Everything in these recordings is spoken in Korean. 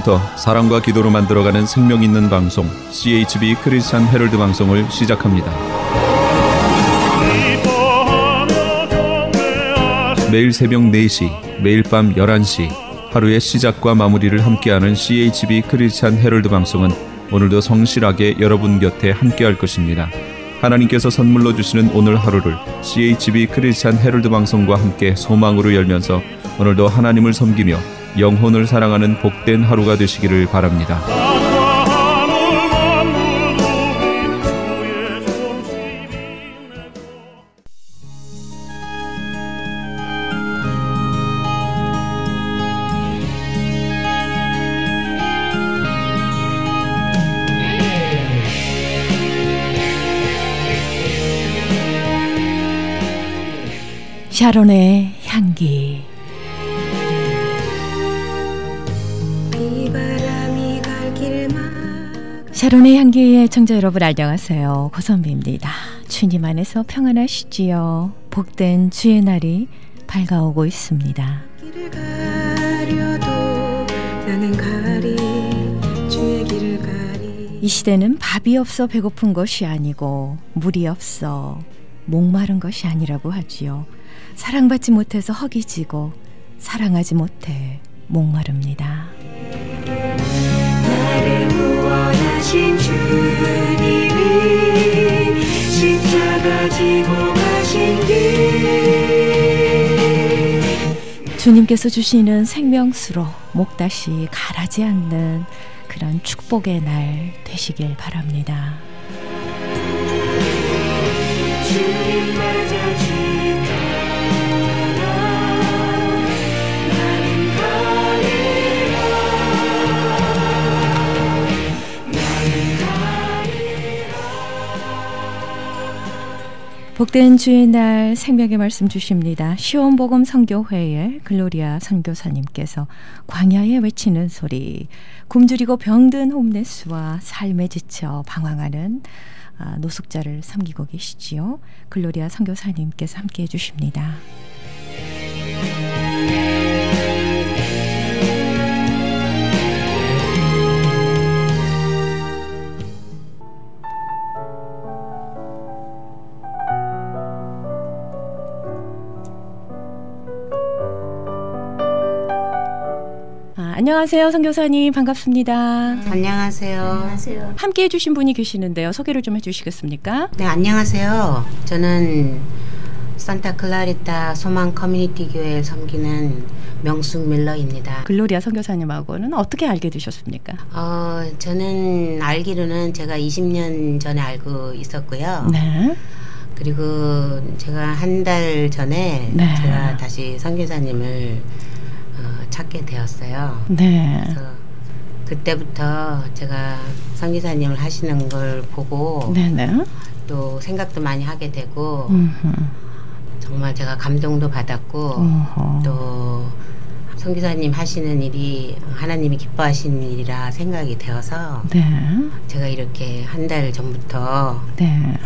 지금부터 사랑과 기도로 만들어가는 생명 있는 방송 CHB 크리스찬 헤럴드 방송을 시작합니다. 매일 새벽 4시, 매일 밤 11시 하루의 시작과 마무리를 함께하는 CHB 크리스찬 헤럴드 방송은 오늘도 성실하게 여러분 곁에 함께할 것입니다. 하나님께서 선물로 주시는 오늘 하루를 CHB 크리스찬 헤럴드 방송과 함께 소망으로 열면서 오늘도 하나님을 섬기며 영혼을 사랑하는 복된 하루가 되시기를 바랍니다. 샤론의 향기. 샤론의 향기의 청자 여러분 안녕하세요. 고선비입니다. 주님 안에서 평안하시지요. 복된 주의 날이 밝아오고 있습니다. 이 시대는 밥이 없어 배고픈 것이 아니고 물이 없어 목마른 것이 아니라고 하지요. 사랑받지 못해서 허기지고 사랑하지 못해 목마릅니다. 나를 구원하신 주님이 십자가 지고 가신 길, 주님께서 주시는 생명수로 목다시 가라지 않는 그런 축복의 날 되시길 바랍니다. 주님 맞아 복된 주의 날 생명의 말씀 주십니다. 시온복음 선교회의 글로리아 선교사님께서 광야에 외치는 소리, 굶주리고 병든 홈레스와 삶에 지쳐 방황하는 노숙자를 섬기고 계시지요. 글로리아 선교사님께서 함께해 주십니다. 안녕하세요. 선교사님 반갑습니다. 안녕하세요. 안녕하세요. 함께해 주신 분이 계시는데요. 소개를 좀 해주시겠습니까? 네, 안녕하세요. 저는 산타클라리타 소망 커뮤니티 교회에 섬기는 명숙 밀러입니다. 글로리아 선교사님하고는 어떻게 알게 되셨습니까? 저는 알기로는 제가 20년 전에 알고 있었고요. 네. 그리고 제가 한 달 전에 네. 제가 다시 선교사님을 찾게 되었어요. 네. 그래서 그때부터 제가 선교사님을 하시는 걸 보고 네네. 또 생각도 많이 하게 되고 정말 제가 감동도 받았고 또 선교사님 하시는 일이 하나님이 기뻐하시는 일이라 생각이 되어서 네. 제가 이렇게 한 달 전부터 네.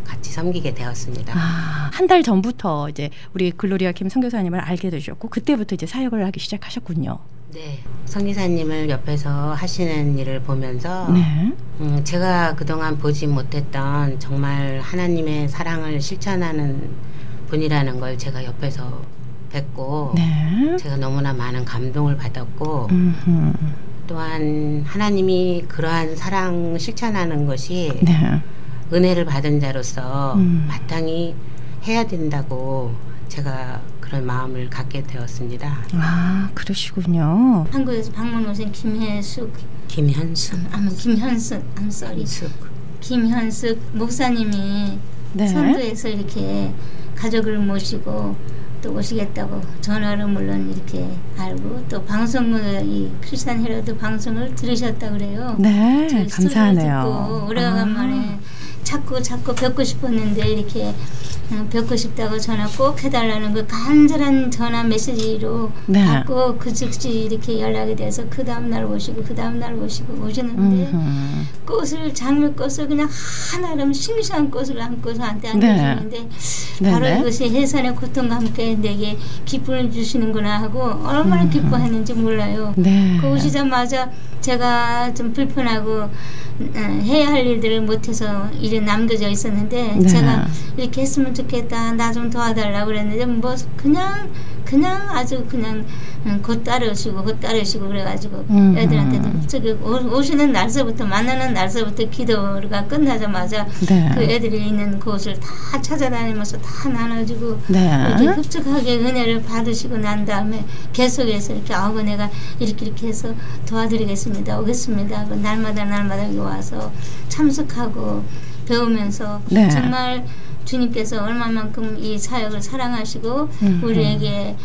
같이 섬기게 되었습니다. 한 달 전부터 이제 우리 글로리아 김 선교사님을 알게 되셨고 그때부터 이제 사역을 하기 시작하셨군요. 네, 선교사님을 옆에서 하시는 일을 보면서 네. 제가 그동안 보지 못했던 정말 하나님의 사랑을 실천하는 분이라는 걸 제가 옆에서 뵙고 네. 제가 너무나 많은 감동을 받았고 또한 하나님이 그러한 사랑 실천하는 것이 네. 은혜를 받은 자로서 마땅히 해야 된다고 제가 그런 마음을 갖게 되었습니다. 그러시군요. 한국에서 방문 오신 김현숙 목사님이 네. 선도에서 이렇게 가족을 모시고 또 오시겠다고 전화로 물론 이렇게 알고 또 방송을 이 크리스찬 헤럴드 방송을 들으셨다 그래요. 네, 감사하네요. 듣고 오래간만에 자꾸 뵙고 싶었는데 이렇게 뵙고 싶다고 전화 꼭 해달라는 그 간절한 전화 메시지로 네. 받고 그 즉시 이렇게 연락이 돼서 그 다음날 오시고 오시는데 장미꽃을 그냥 하나름 싱싱한 꽃을 안고 저한테 안겨주는데 바로 네. 이것이 해산의 고통과 함께 내게 기쁨을 주시는구나 하고 얼마나 기뻐했는지 몰라요. 네. 그 오시자마자 제가 좀 불편하고 해야 할 일들을 못해서 일이 남겨져 있었는데 네. 제가 이렇게 했으면 좋겠다, 나 좀 도와달라고 그랬는데 뭐 그냥 아주 그냥 곧 따르시고 그래가지고 애들한테도 저기 오시는 날서부터 만나는 날서부터 기도가 끝나자마자 네. 그 애들이 있는 곳을 다 찾아다니면서 다 나눠주고 네. 이렇게 흡족하게 은혜를 받으시고 난 다음에 계속해서 이렇게 내가 이렇게 해서 도와드리겠습니다, 오겠습니다 하고 날마다 여기 와서 참석하고 배우면서 네. 정말 주님께서 얼마만큼 이 사역을 사랑하시고 우리에게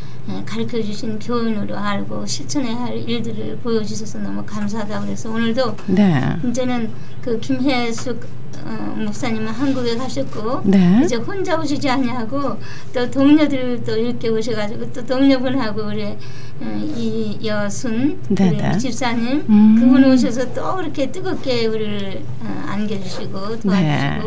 가르쳐주신 교훈으로 알고 실천해야 할 일들을 보여주셔서 너무 감사하다고 그래서 오늘도 네. 이제는 그 김혜숙 목사님은 한국에 가셨고 네. 이제 혼자 오시지 않냐고 또 동료들 또 이렇게 오셔가지고 또 동료분하고 우리 이여순 우리 집사님 그분 오셔서 또 그렇게 뜨겁게 우리를 안겨주시고 도와주시고 네.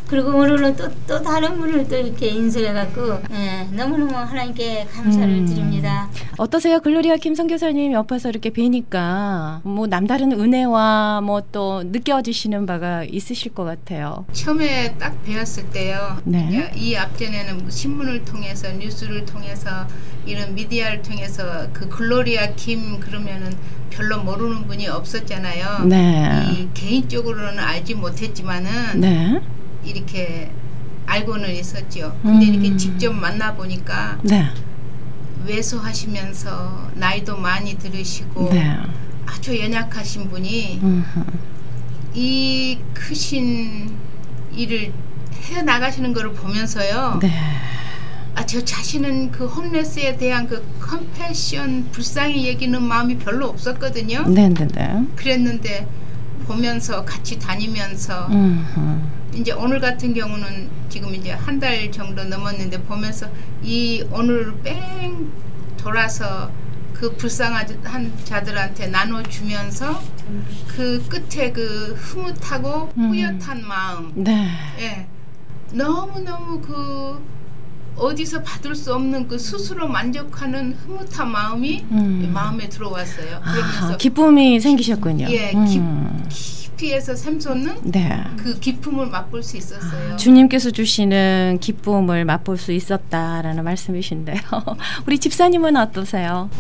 그리고 오늘은 또 다른 분을 또 이렇게 인수해갖고 너무너무 하나님께 감사를 드립니다. 어떠세요? 글로리아 김 선교사님 옆에서 이렇게 뵈니까 뭐 남다른 은혜와 뭐 또 느껴지시는 바가 있으실 것 같아요. 처음에 딱 배웠을 때요. 네. 이 앞전에는 신문을 통해서 뉴스를 통해서 이런 미디어를 통해서 그 글로리아 김 그러면은 별로 모르는 분이 없었잖아요. 네. 이 개인적으로는 알지 못했지만은 네. 이렇게 알고는 있었죠. 근데 이렇게 직접 만나보니까 네. 외소하시면서 나이도 많이 들으시고 네. 아주 연약하신 분이 이 크신 일을 해나가시는 걸 보면서요. 네. 저 자신은 그 홈레스에 대한 그 컴패션, 불쌍히 여기는 마음이 별로 없었거든요. 네. 그랬는데 보면서 같이 다니면서 이제 오늘 같은 경우는 지금 이제 한 달 정도 넘었는데 보면서 이 오늘 뺑 돌아서 그 불쌍한 자들한테 나눠주면서 그 끝에 그 흐뭇하고 뿌듯한 마음, 네. 예, 너무너무 그 어디서 받을 수 없는 그 스스로 만족하는 흐뭇한 마음이 마음에 들어왔어요. 그러면서 기쁨이 생기셨군요. 예, 깊이에서 샘솟는 네. 그 기쁨을 맛볼 수 있었어요. 주님께서 주시는 기쁨을 맛볼 수 있었다라는 말씀이신데요. 우리 집사님은 어떠세요?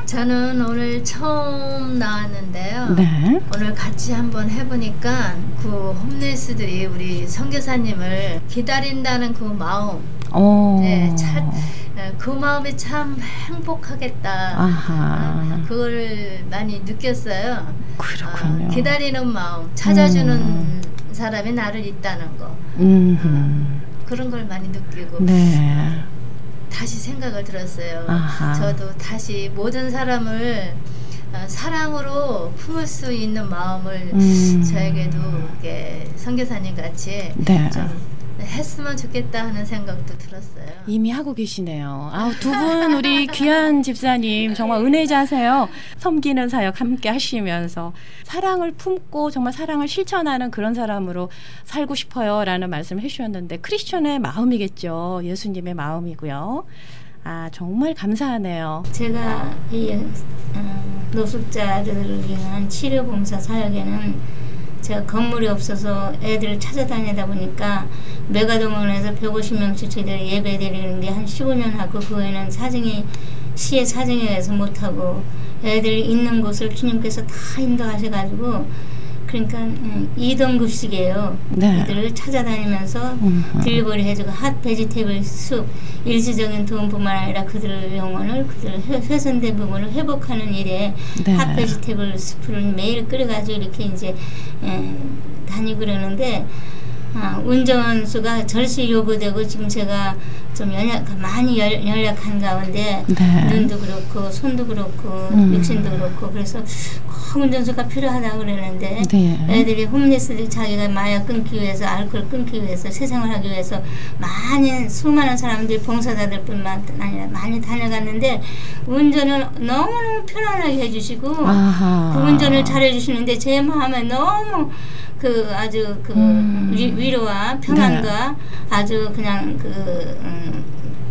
저는 오늘 처음 나왔는데요. 네. 오늘 같이 한번 해보니까 그 홈레스들이 우리 선교사님을 기다린다는 그 마음, 네, 그 마음이 참 행복하겠다. 그걸 많이 느꼈어요. 그렇군요. 기다리는 마음, 찾아주는 사람이 나를 있다는 거. 그런 걸 많이 느끼고 네. 다시 생각을 들었어요. 아하. 저도 다시 모든 사람을 사랑으로 품을 수 있는 마음을 저에게도 이렇게 선교사님 같이 네. 좀 했으면 좋겠다 하는 생각도 들었어요. 이미 하고 계시네요. 두 분 우리 귀한 집사님 정말 은혜자세요. 섬기는 사역 함께 하시면서 사랑을 품고 정말 사랑을 실천하는 그런 사람으로 살고 싶어요라는 말씀을 해주셨는데 크리스천의 마음이겠죠. 예수님의 마음이고요. 정말 감사하네요. 제가 이 노숙자들을 위한 치료봉사 사역에는 제가 건물이 없어서 애들을 찾아다니다 보니까 메가동원에서 150명씩 저희들이 예배 드리는 게 한 15년 하고 그 후에는 시의 사정에 의해서 못하고 애들이 있는 곳을 주님께서 다 인도하셔가지고 그러니까 2등급씩이에요. 네. 이들을 찾아다니면서 딜리버리 해주고 핫 베지테이블 숲 일시적인 도움뿐만 아니라 그들 영혼을 그들 훼손된 부분을 회복하는 일에 네. 핫 베지테이블 숲을 매일 끓여가지고 이렇게 이제 다니고 그러는데 운전수가 절시 요구되고 지금 제가 좀 많이 연약한 가운데 네. 눈도 그렇고 손도 그렇고 육신도 그렇고 그래서 꼭 운전수가 필요하다고 그러는데 네. 애들이 홈리스들이 자기가 마약 끊기 위해서 알코올 끊기 위해서 세상을 하기 위해서 수많은 사람들이 봉사자들뿐만 아니라 많이 다녀갔는데 운전을 너무너무 편안하게 해주시고 아하. 그 운전을 잘해주시는데 제 마음에 너무 아주 위로와 평안과 네. 아주 그냥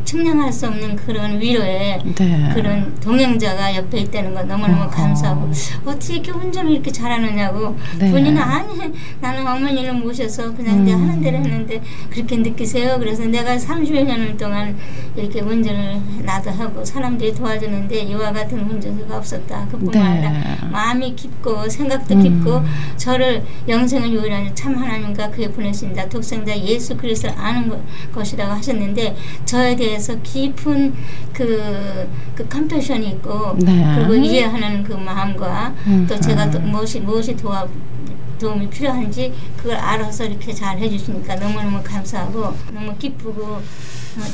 측량할 수 없는 그런 위로에 네. 그런 동행자가 옆에 있다는 거 너무너무 감사하고 어떻게 이렇게 운전을 이렇게 잘하느냐고 네. 본인은 아니 나는 어머니를 모셔서 그냥 내가 하는 대로 했는데 그렇게 느끼세요. 그래서 내가 30여 년 동안 이렇게 운전을 나도 하고 사람들이 도와주는데 이와 같은 운전수가 없었다. 그뿐만 네. 아니라 마음이 깊고 생각도 깊고 저를 영생을 유일하니 참 하나님과 그에 보내신 자 독생자 예수 그리스도를 아는 것이라고 하셨는데 저에 대해서 깊은 그 컴패션이 있고 네. 그리고 이해하는 그 마음과 또 제가 또 무엇이 도움이 필요한지 그걸 알아서 이렇게 잘 해주시니까 너무너무 감사하고 너무 기쁘고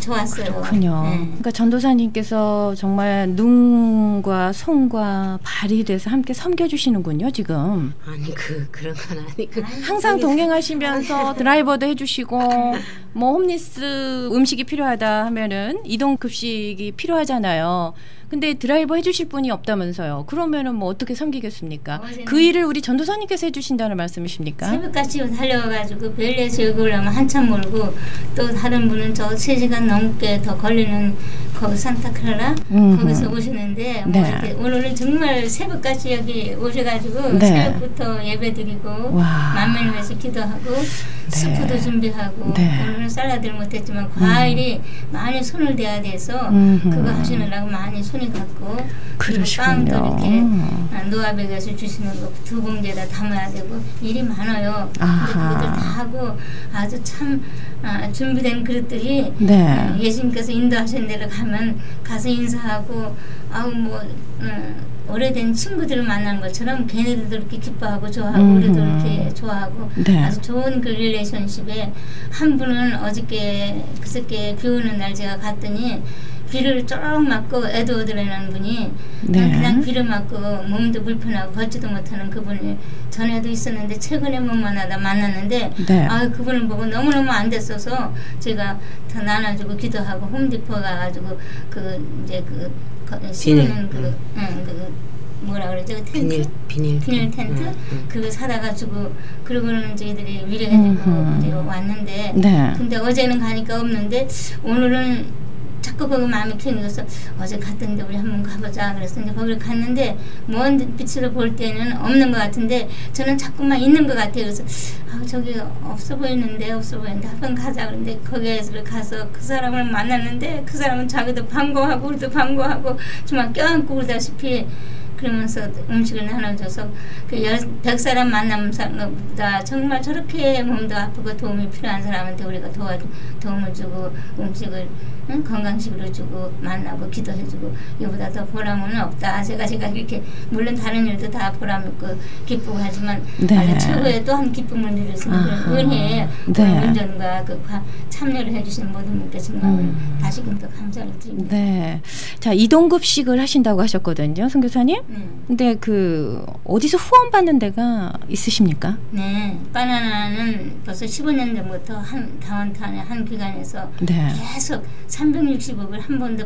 좋았어요. 그렇군요. 네. 그러니까 전도사님께서 정말 눈과 손과 발이 돼서 함께 섬겨주시는군요, 지금. 아니 그런 건 아니고 항상 동행하시면서 드라이버도 해주시고 뭐 홈리스 음식이 필요하다 하면은 이동급식이 필요하잖아요. 근데 드라이버 해주실 분이 없다면서요. 그러면은 뭐 어떻게 섬기겠습니까? 그 일을 우리 전도사님께서 해주신다는 말씀이십니까? 새벽같이 달려가지고 벨리에서 여기 올라오면 한참 몰고 또 다른 분은 저 3시간 넘게 더 걸리는 거기 산타클라라 거기서 오시는데 뭐 네. 이렇게 오늘은 정말 새벽같이 여기 오셔가지고 네. 새벽부터 예배드리고 만면을 위해서 기도하고 스프도 준비하고 네. 오늘은 샐러드를 못했지만 과일이 많이 손을 대야 돼서 그거 하시느라고 많이 손이 갔고 그러시군요. 빵도 이렇게 노아백에서 주시는 거 2봉지에다 담아야 되고 일이 많아요. 근데 그것들 다 하고 아주 참 준비된 그릇들이 네. 예수님께서 인도하신 데로 가면 가서 인사하고 오래된 친구들을 만난 것처럼 걔네들도 이렇게 기뻐하고 좋아하고 우리도 이렇게 좋아하고 네. 아주 좋은 그 릴레이션십에 한 분은 그저께 비 오는 날 제가 갔더니 비를 쭉 맞고 에드워드라는 분이 네. 그냥 비를 맞고 몸도 불편하고 걷지도 못하는 그분이 전에도 있었는데 최근에 못 만났는데 네. 그분을 보고 너무너무 안 됐어서 제가 다 나눠주고 기도하고 홈디포 가가지고 씌우는 뭐라 그러죠? 텐트? 비닐 텐트? 그거 사다가 주고 그러고는 저희들이 위로해주고 이제 왔는데 네. 근데 어제는 가니까 없는데 오늘은 자꾸 거기 마음이 켜져서 어제 갔던데 우리 한번 가보자 그래서 이제 거기를 갔는데 먼 빛으로 볼 때는 없는 것 같은데 저는 자꾸만 있는 것 같아요. 그래서 저기 없어 보이는데 한번 가자 그런데 거기에 가서 그 사람을 만났는데 그 사람은 자기도 반가워하고 우리도 반가워하고 정말 껴안고 그러다시피 그러면서 음식을 나눠줘서 100사람 만나는 사람보다 정말 저렇게 몸도 아프고 도움이 필요한 사람한테 우리가 도움을 주고 음식을 건강식으로 주고 만나고 기도해주고 이보다 더 보람은 없다. 제가 이렇게 물론 다른 일도 다 보람 있고 기쁘고 하지만 네. 최고의 또 한 기쁨을 누릴 수 있는 그런 은혜에 네. 운전과 참여를 해주신 모든 분께 정말 다시금 또 감사를 드립니다. 네. 자, 이동급식을 하신다고 하셨거든요, 선교사님. 근데 어디서 후원 받는 데가 있으십니까? 네, 바나나는 벌써 15년 전부터 다운타운의 한 기관에서 네. 계속 360억을 한 번도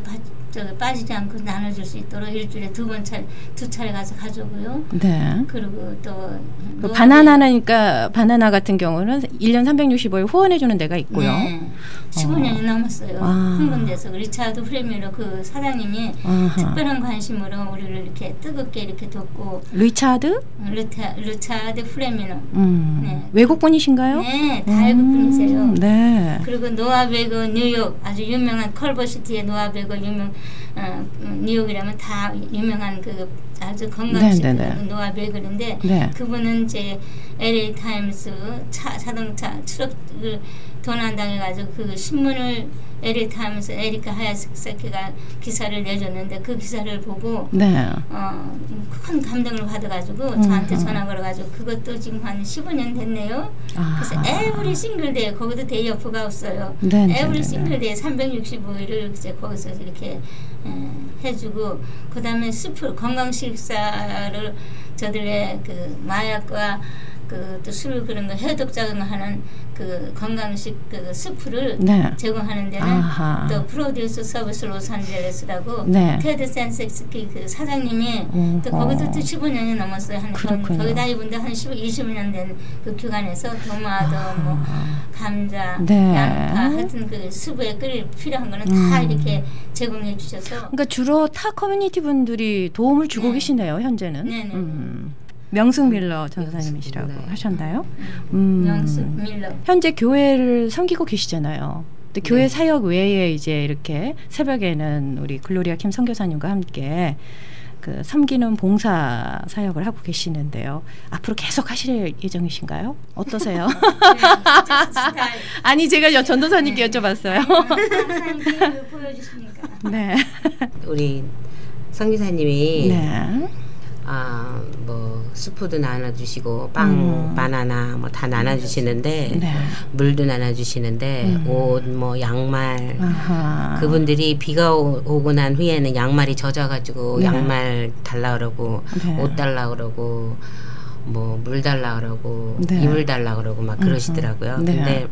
빠지지 않고 나눠줄 수 있도록 일주일에 두 차례 가서 가져오고요. 네. 그리고 또 바나나니까 바나나 같은 경우는 1년 365일 후원해주는 데가 있고요. 네. 15년이 넘었어요. 한 군데서 리차드 프레미로 그 사장님이 특별한 관심으로 우리를 이렇게 뜨겁게 이렇게 돕고. 리차드 프레미노. 네. 외국분이신가요? 네, 다 외국분이세요. 네. 그리고 노아베그 뉴욕 아주 유명한 컬버시티의 노아베그 유명 뉴욕이라면 다 유명한 그 아주 건강식 노아벨글인데 네. 그분은 이제 LA 타임스 자동차 트럭을 도난당해가지고 그 신문을 LA 타임스 에리카 하야사키가 기사를 내줬는데 그 기사를 보고 네. 큰 감동을 받아가지고 저한테 전화 걸어가지고 그것도 지금 한 15년 됐네요. 그래서 에브리 싱글데이 거기도 데이 오프가 없어요. 에브리 싱글데이 365일을 이제 거기서 이렇게 해주고 그다음에 수프 건강 식사를 저들의 그 마약과 또 술 그런 거 해독 작용하는 그 건강식 그 스프를 네. 제공하는 데는 또 프로듀스 서비스 로스앤젤레스라고 테드 센섹스키 그 사장님이 또 거기도 또 15년이 넘었어요. 거기다 이분도 한 20년 된 그 기관에서 토마토 뭐 감자, 양파 하여튼 그 수프에 끓일 필요한 거는 다 이렇게 제공해 주셔서 그러니까 주로 타 커뮤니티 분들이 도움을 주고 계시네요. 현재는. 네네. 명숙 밀러 전도사님이시라고 하셨나요? 명숙 밀러. 현재 교회를 섬기고 계시잖아요. 근데 교회 사역 외에 이제 이렇게 새벽에는 우리 글로리아 킴 선교사님과 함께 그 섬기는 봉사 사역을 하고 계시는데요. 앞으로 계속 하실 예정이신가요? 어떠세요? 아니 제가 전도사님께 여쭤봤어요. 보여주시니까. 네. 우리 성기사님이 네. 뭐 스프도 나눠주시고 빵, 바나나 뭐 다 나눠주시는데 물도 나눠주시는데 옷, 뭐 양말 그분들이 비가 오고 난 후에는 양말이 젖어가지고 양말 달라 그러고 옷 달라 그러고 뭐 물 달라 그러고 이불 달라 그러고 막 그러시더라고요. 근데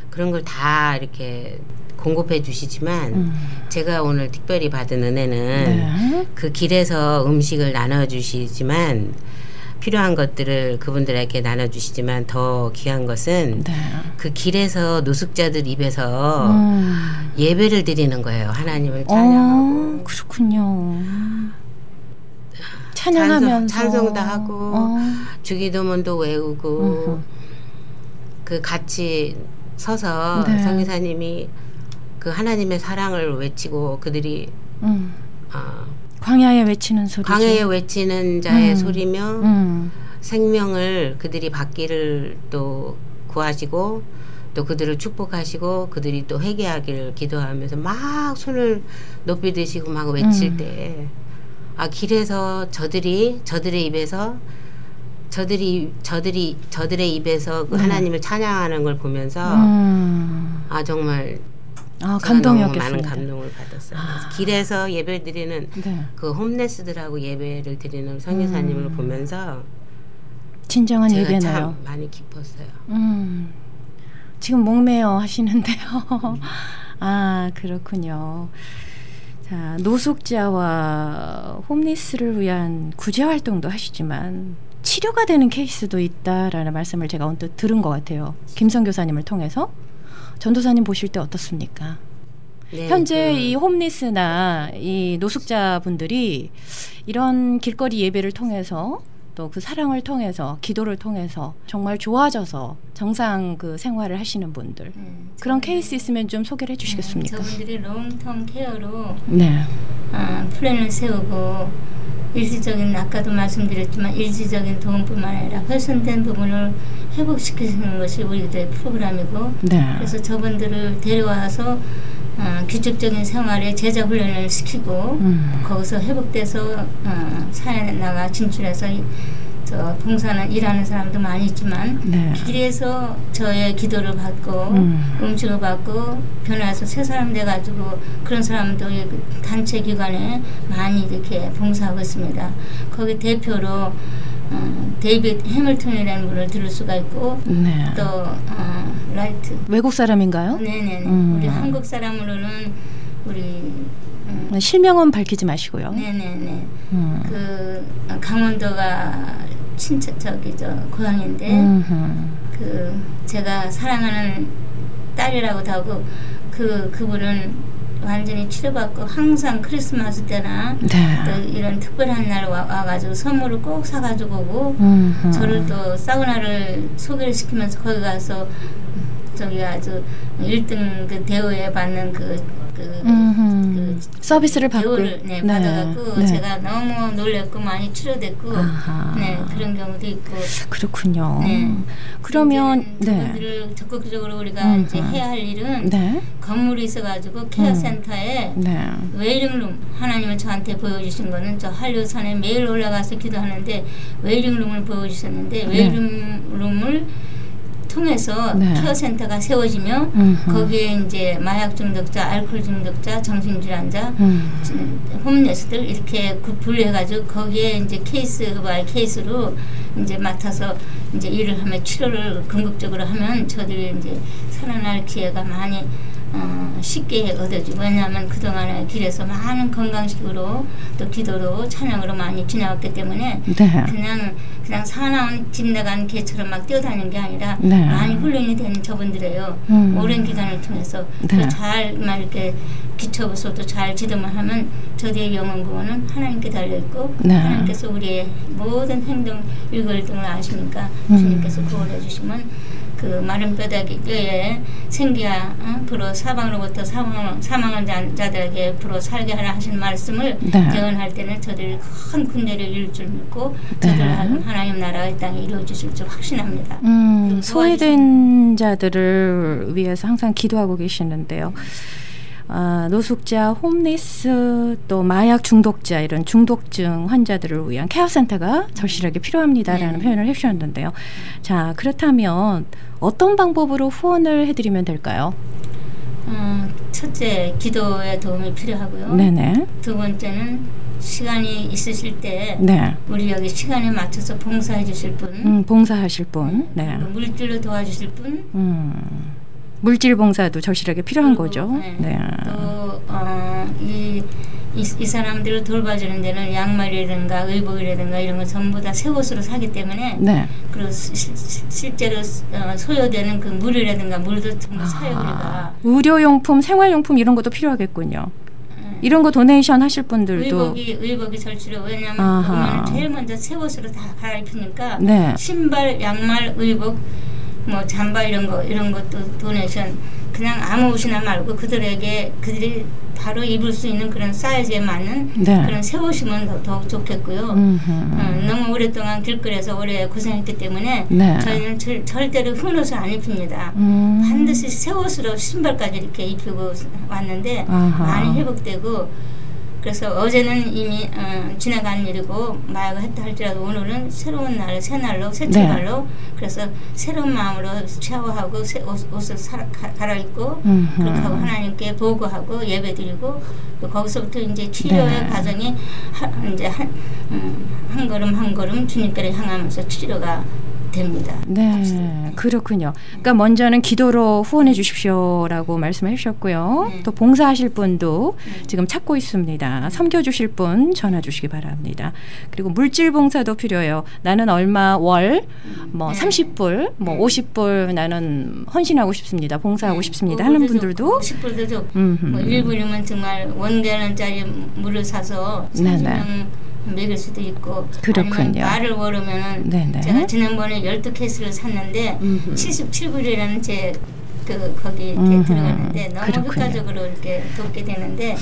그런 걸 다 이렇게 공급해 주시지만 제가 오늘 특별히 받은 은혜는 그 길에서 음식을 나눠주시지만 필요한 것들을 그분들에게 나눠주시지만 더 귀한 것은 그 길에서 노숙자들 입에서 예배를 드리는 거예요. 하나님을 찬양하고. 그렇군요. 찬양하면서 찬송도 하고 주기도문도 외우고 그 같이 서서 성기사님이 그 하나님의 사랑을 외치고 그들이 광야에 외치는 소리죠. 광야에 외치는 자의 소리며 생명을 그들이 받기를 또 구하시고 또 그들을 축복하시고 그들이 또 회개하기를 기도하면서 막 손을 높이 드시고 막 외칠 때 길에서 저들의 입에서 저들의 입에서 그 하나님을 찬양하는 걸 보면서 정말 감동이었겠습니다. 많은 감동을 받았어요. 길에서 예배드리는 그 홈레스들하고 예배를 드리는 성교사님을 보면서 진정한 제가 예배네요. 참 많이 기뻤어요. 지금 목매어 하시는데요. 그렇군요. 자, 노숙자와 홈리스를 위한 구제 활동도 하시지만 치료가 되는 케이스도 있다라는 말씀을 제가 언뜻 들은 것 같아요. 김선 교사님을 통해서. 전도사님 보실 때 어떻습니까? 현재 이 홈리스나 이 노숙자분들이 이런 길거리 예배를 통해서 또 그 사랑을 통해서 기도를 통해서 정말 좋아져서 정상 그 생활을 하시는 분들 그런 케이스 있으면 좀 소개를 해주시겠습니까? 저분들이 롱텀 케어로 플랜을 세우고 일시적인 아까도 말씀드렸지만 일시적인 도움뿐만 아니라 훼손된 부분을 회복시키는 것이 우리들의 프로그램이고 그래서 저분들을 데려와서 규칙적인 생활에 제자 훈련을 시키고 거기서 회복돼서 사회에 나가 진출해서 저 봉사는 일하는 사람도 많이 있지만 길에서 저의 기도를 받고 음식을 받고 변화해서 새 사람 돼가지고 그런 사람도 단체 기관에 많이 이렇게 봉사하고 있습니다. 거기 대표로 데이빗 해밀턴이라는 분을 들을 수가 있고 또 라이트 외국 사람인가요? 네네네. 우리 한국 사람으로는 우리 실명은 밝히지 마시고요. 네네네. 그 강원도가 고향인데 그 제가 사랑하는 딸이라고도 하고 그분은 완전히 치료받고 항상 크리스마스 때나 또 이런 특별한 날 와가지고 선물을 꼭 사가지고 오고 저를 또 사우나를 소개를 시키면서 거기 가서 저기 아주 1등 그 대우에 받는 그 서비스를 받고 대우를 받아갖고 제가 너무 놀랬고 많이 치료됐고 그런 경우도 있고. 그렇군요. 그러면 저분들을 적극적으로 우리가 이제 해야 할 일은 건물이 있어가지고 케어센터에 웨이팅룸, 하나님은 저한테 보여주신 거는 저 한류산에 매일 올라가서 기도하는데 웨이팅룸을 보여주셨는데 웨이팅룸을 통해서 케어센터가 세워지며 거기에 이제 마약 중독자, 알코올 중독자, 정신질환자, 홈레스들 이렇게 분류해가지고 거기에 이제 케이스 바이 케이스로 이제 맡아서 이제 일을 하면 치료를 궁극적으로 하면 저들이 이제 살아날 기회가 많이 쉽게 얻어지고 왜냐하면 그동안의 길에서 많은 건강식으로 또 기도로 찬양으로 많이 지나왔기 때문에 그냥 사나운 집 나간 개처럼 막 뛰어다니는 게 아니라 많이 훈련이 된 저분들이에요. 오랜 기간을 통해서 잘만 이렇게 기초부서도 잘 지도만 하면 저희의 영혼 구원은 하나님께 달려있고 하나님께서 우리의 모든 행동 일거일동을 아시니까 주님께서 구원해 주시면 그 마른 뼈다귀 뼈에 생기야 불어 사방으로부터 사망한 자들에게 불어 살게 하라 하신 말씀을 개헌할 때는 저들이 큰 군대를 이룰 줄 믿고 저들 하나님 나라의 땅에 이루어 주실 줄 확신합니다. 소외된 자들을 위해서 항상 기도하고 계시는데요. 노숙자, 홈리스, 또 마약 중독자 이런 중독증 환자들을 위한 케어센터가 절실하게 필요합니다라는 표현을 해주셨는데요. 자, 그렇다면 어떤 방법으로 후원을 해드리면 될까요? 첫째, 기도의 도움이 필요하고요. 두 번째는 시간이 있으실 때 우리 여기 시간에 맞춰서 봉사해 주실 분, 봉사하실 분, 물질로 도와주실 분, 물질 봉사도 절실하게 필요한 거죠. 또 이 사람들을 돌봐주는 데는 양말이라든가 의복이라든가 이런 거 전부 다 새 옷으로 사기 때문에 그리고 실제로 소요되는 그 물이라든가 물도 전부 사요. 우리가 의료용품, 생활용품 이런 것도 필요하겠군요. 이런 거 도네이션 하실 분들도 의복이 절실해요. 왜냐하면 보면 제일 먼저 새 옷으로 다 갈아입히니까 신발, 양말, 의복 뭐 잠바 이런 것도 도네이션 그냥 아무 옷이나 말고 그들이 바로 입을 수 있는 그런 사이즈에 맞는 그런 새 옷이면 더욱 좋겠고요. 너무 오랫동안 길거리에서 오래 고생했기 때문에 저희는 절대로 흰 옷을 안 입힙니다. 반드시 새 옷으로 신발까지 이렇게 입히고 왔는데 많이 회복되고 그래서 어제는 이미 지나간 일이고 마약을 했다 할지라도 오늘은 새로운 날, 새 날로, 새 출발로 그래서 새로운 마음으로 샤워하고 새 옷을 갈아입고 그렇게 하고 하나님께 보고하고 예배드리고 거기서부터 이제 치료의 과정이 이제 한 걸음 한 걸음 주님께로 향하면서 치료가 됩니다. 그렇군요. 그러니까 먼저는 기도로 후원해 주십시오라고 말씀해 주셨고요. 또 봉사하실 분도 지금 찾고 있습니다. 섬겨주실 분 전화 주시기 바랍니다. 그리고 물질 봉사도 필요해요. 나는 얼마 월, 뭐 30불, 뭐 50불 나는 헌신하고 싶습니다. 봉사하고 싶습니다 하는 분들도 50불도 좋고 뭐 1불이면 정말 원개런짜리 물을 사서 30명 먹일 수도 있고 아니면 말을 모르면은 제가 지난번에 12케이스를 샀는데 77불이라는 제 거기 이렇게 들어갔는데 너무 효과적으로 이렇게 돕게 되는데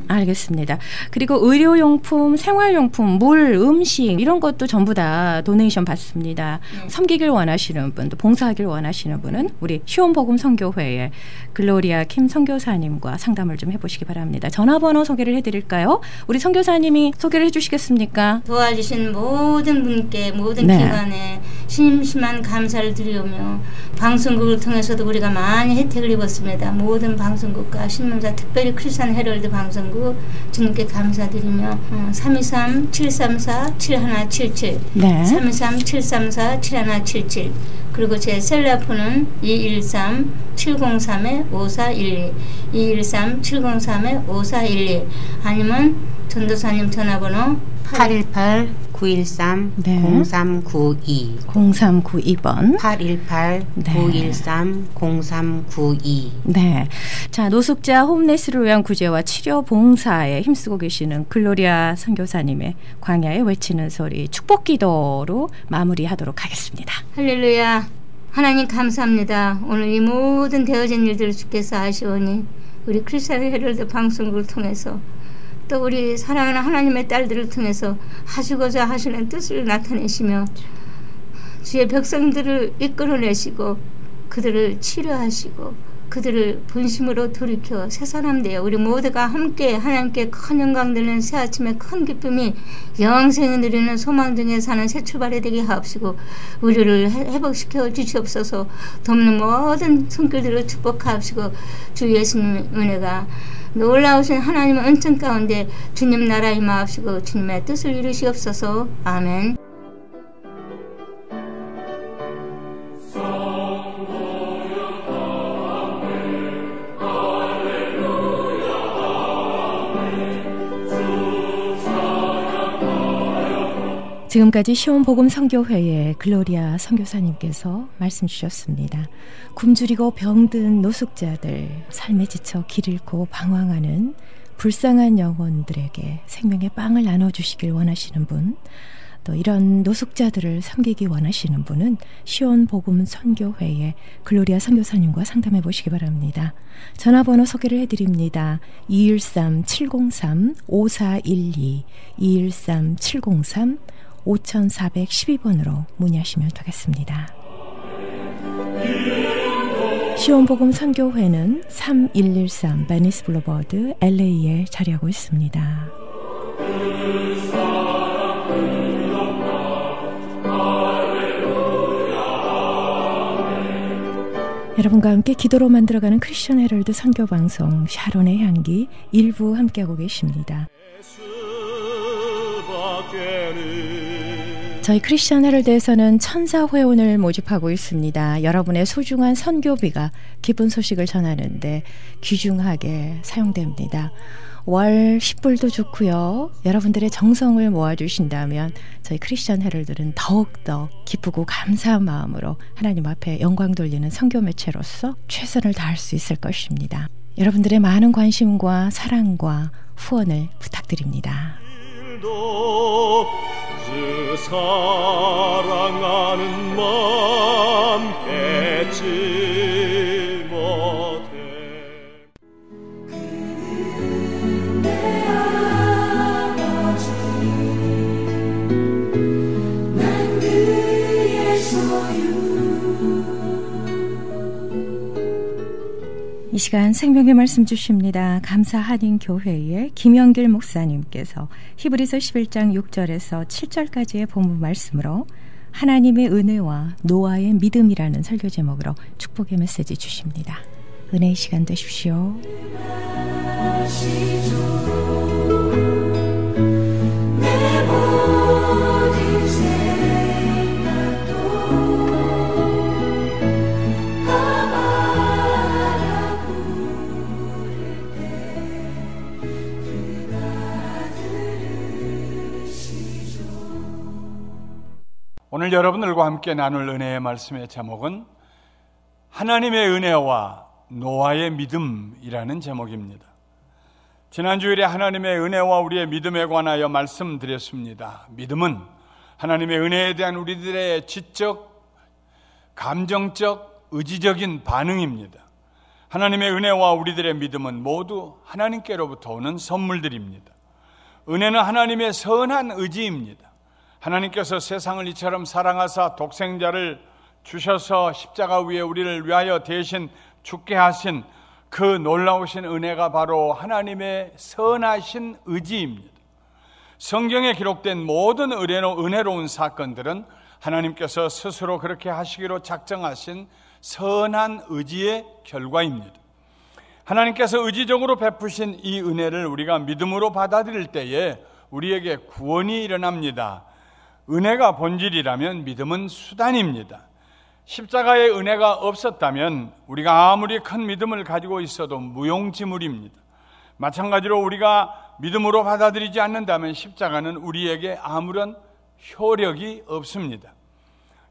알겠습니다. 그리고 의료용품, 생활용품, 물, 음식 이런 것도 전부 다 도네이션 받습니다. 섬기길 원하시는 분, 또 봉사하길 원하시는 분은 우리 시온복음 선교회의 글로리아 킴 선교사님과 상담을 좀 해보시기 바랍니다. 전화번호 소개를 해드릴까요? 우리 선교사님이 소개를 해주시겠습니까? 도와주신 모든 분께 모든 기관에 심심한 감사를 드리오며 방송국을 통해서도 우리가 많이 혜택을 입었습니다. 모든 방송국과 신문사 특별히 크리스찬 헤럴드 방송국 주님께 감사드리며 323-734-7177 323-734-7177 그리고 제 셀라폰은 213-703-5412 213-703-5412 아니면 전도사님 전화번호 818-913-0392 0392번 818-913-0392 자, 노숙자 홈레스를 위한 구제와 치료 봉사에 힘쓰고 계시는 글로리아 선교사님의 광야에 외치는 소리 축복기도로 마무리하도록 하겠습니다. 할렐루야. 하나님 감사합니다. 오늘 이 모든 되어진 일들을 주께서 아시오니 우리 크리스천 헤럴드 방송국을 통해서 또 우리 사랑하는 하나님의 딸들을 통해서 하시고자 하시는 뜻을 나타내시며 주의 백성들을 이끌어내시고 그들을 치료하시고 그들을 본심으로 돌이켜 새 사람 되어 우리 모두가 함께 하나님께 큰 영광 돌리는 새 아침의 큰 기쁨이 영생을 누리는 소망 중에 사는 새 출발이 되게 하옵시고 우리를 회복시켜 주시옵소서. 돕는 모든 손길들을 축복하옵시고 주 예수님의 은혜가 놀라우신 하나님의 은총 가운데 주님 나라 임하옵시고 주님의 뜻을 이루시옵소서. 아멘. 지금까지 시온복음 선교회의 글로리아 선교사님께서 말씀 주셨습니다. 굶주리고 병든 노숙자들, 삶에 지쳐 길 잃고 방황하는 불쌍한 영혼들에게 생명의 빵을 나눠주시길 원하시는 분, 또 이런 노숙자들을 섬기기 원하시는 분은 시온복음 선교회의 글로리아 선교사님과 상담해 보시기 바랍니다. 전화번호 소개를 해드립니다. 213-703-5412 213-703 5412번으로 문의하시면 되겠습니다. 시온복음 선교회는 3113 베니스 블루버드 LA에 자리하고 있습니다. 여러분과 함께 기도로 만들어가는 크리스천 헤럴드 선교방송 샤론의 향기 일부 함께하고 계십니다. 저희 크리스천 헤럴드에서는 천사 회원을 모집하고 있습니다. 여러분의 소중한 선교비가 기쁜 소식을 전하는데 귀중하게 사용됩니다. 월 10불도 좋고요. 여러분들의 정성을 모아주신다면 저희 크리스천 헤럴드는 더욱더 기쁘고 감사한 마음으로 하나님 앞에 영광 돌리는 선교 매체로서 최선을 다할 수 있을 것입니다. 여러분들의 많은 관심과 사랑과 후원을 부탁드립니다. 그 사랑하는 마음 뺏지 못해 그는 내 아버지 난 그의 소유. 이 시간 생명의 말씀 주십니다. 감사한인교회의 김영길 목사님께서 히브리서 11장 6절에서 7절까지의 본문 말씀으로 하나님의 은혜와 노아의 믿음이라는 설교 제목으로 축복의 메시지 주십니다. 은혜의 시간 되십시오. 내 모든 생각도 오늘 여러분들과 함께 나눌 은혜의 말씀의 제목은 하나님의 은혜와 노아의 믿음이라는 제목입니다. 지난 주일에 하나님의 은혜와 우리의 믿음에 관하여 말씀드렸습니다. 믿음은 하나님의 은혜에 대한 우리들의 지적, 감정적, 의지적인 반응입니다. 하나님의 은혜와 우리들의 믿음은 모두 하나님께로부터 오는 선물들입니다. 은혜는 하나님의 선한 의지입니다. 하나님께서 세상을 이처럼 사랑하사 독생자를 주셔서 십자가 위에 우리를 위하여 대신 죽게 하신 그 놀라우신 은혜가 바로 하나님의 선하신 의지입니다. 성경에 기록된 모든 은혜로운 사건들은 하나님께서 스스로 그렇게 하시기로 작정하신 선한 의지의 결과입니다. 하나님께서 의지적으로 베푸신 이 은혜를 우리가 믿음으로 받아들일 때에 우리에게 구원이 일어납니다. 은혜가 본질이라면 믿음은 수단입니다. 십자가의 은혜가 없었다면 우리가 아무리 큰 믿음을 가지고 있어도 무용지물입니다. 마찬가지로 우리가 믿음으로 받아들이지 않는다면 십자가는 우리에게 아무런 효력이 없습니다.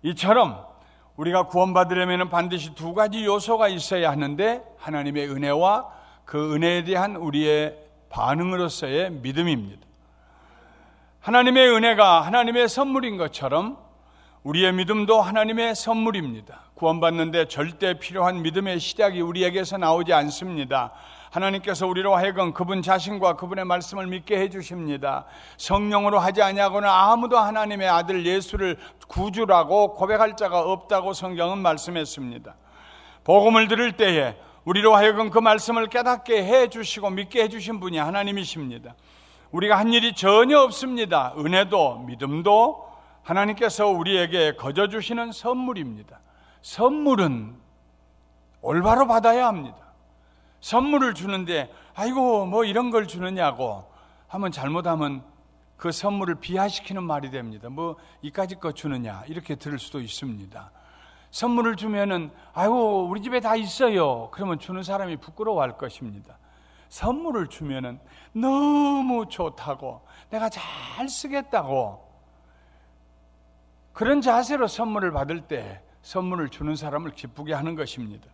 이처럼 우리가 구원받으려면 반드시 두 가지 요소가 있어야 하는데 하나님의 은혜와 그 은혜에 대한 우리의 반응으로서의 믿음입니다. 하나님의 은혜가 하나님의 선물인 것처럼 우리의 믿음도 하나님의 선물입니다. 구원받는데 절대 필요한 믿음의 시작이 우리에게서 나오지 않습니다. 하나님께서 우리로 하여금 그분 자신과 그분의 말씀을 믿게 해주십니다. 성령으로 하지 아니하고는 아무도 하나님의 아들 예수를 구주라고 고백할 자가 없다고 성경은 말씀했습니다. 복음을 들을 때에 우리로 하여금 그 말씀을 깨닫게 해주시고 믿게 해주신 분이 하나님이십니다. 우리가 한 일이 전혀 없습니다. 은혜도 믿음도 하나님께서 우리에게 거저 주시는 선물입니다. 선물은 올바로 받아야 합니다. 선물을 주는데 아이고 뭐 이런 걸 주느냐고 하면 잘못하면 그 선물을 비하시키는 말이 됩니다. 뭐 이까짓 거 주느냐 이렇게 들을 수도 있습니다. 선물을 주면은 아이고 우리 집에 다 있어요. 그러면 주는 사람이 부끄러워할 것입니다. 선물을 주면은 너무 좋다고 내가 잘 쓰겠다고 그런 자세로 선물을 받을 때 선물을 주는 사람을 기쁘게 하는 것입니다.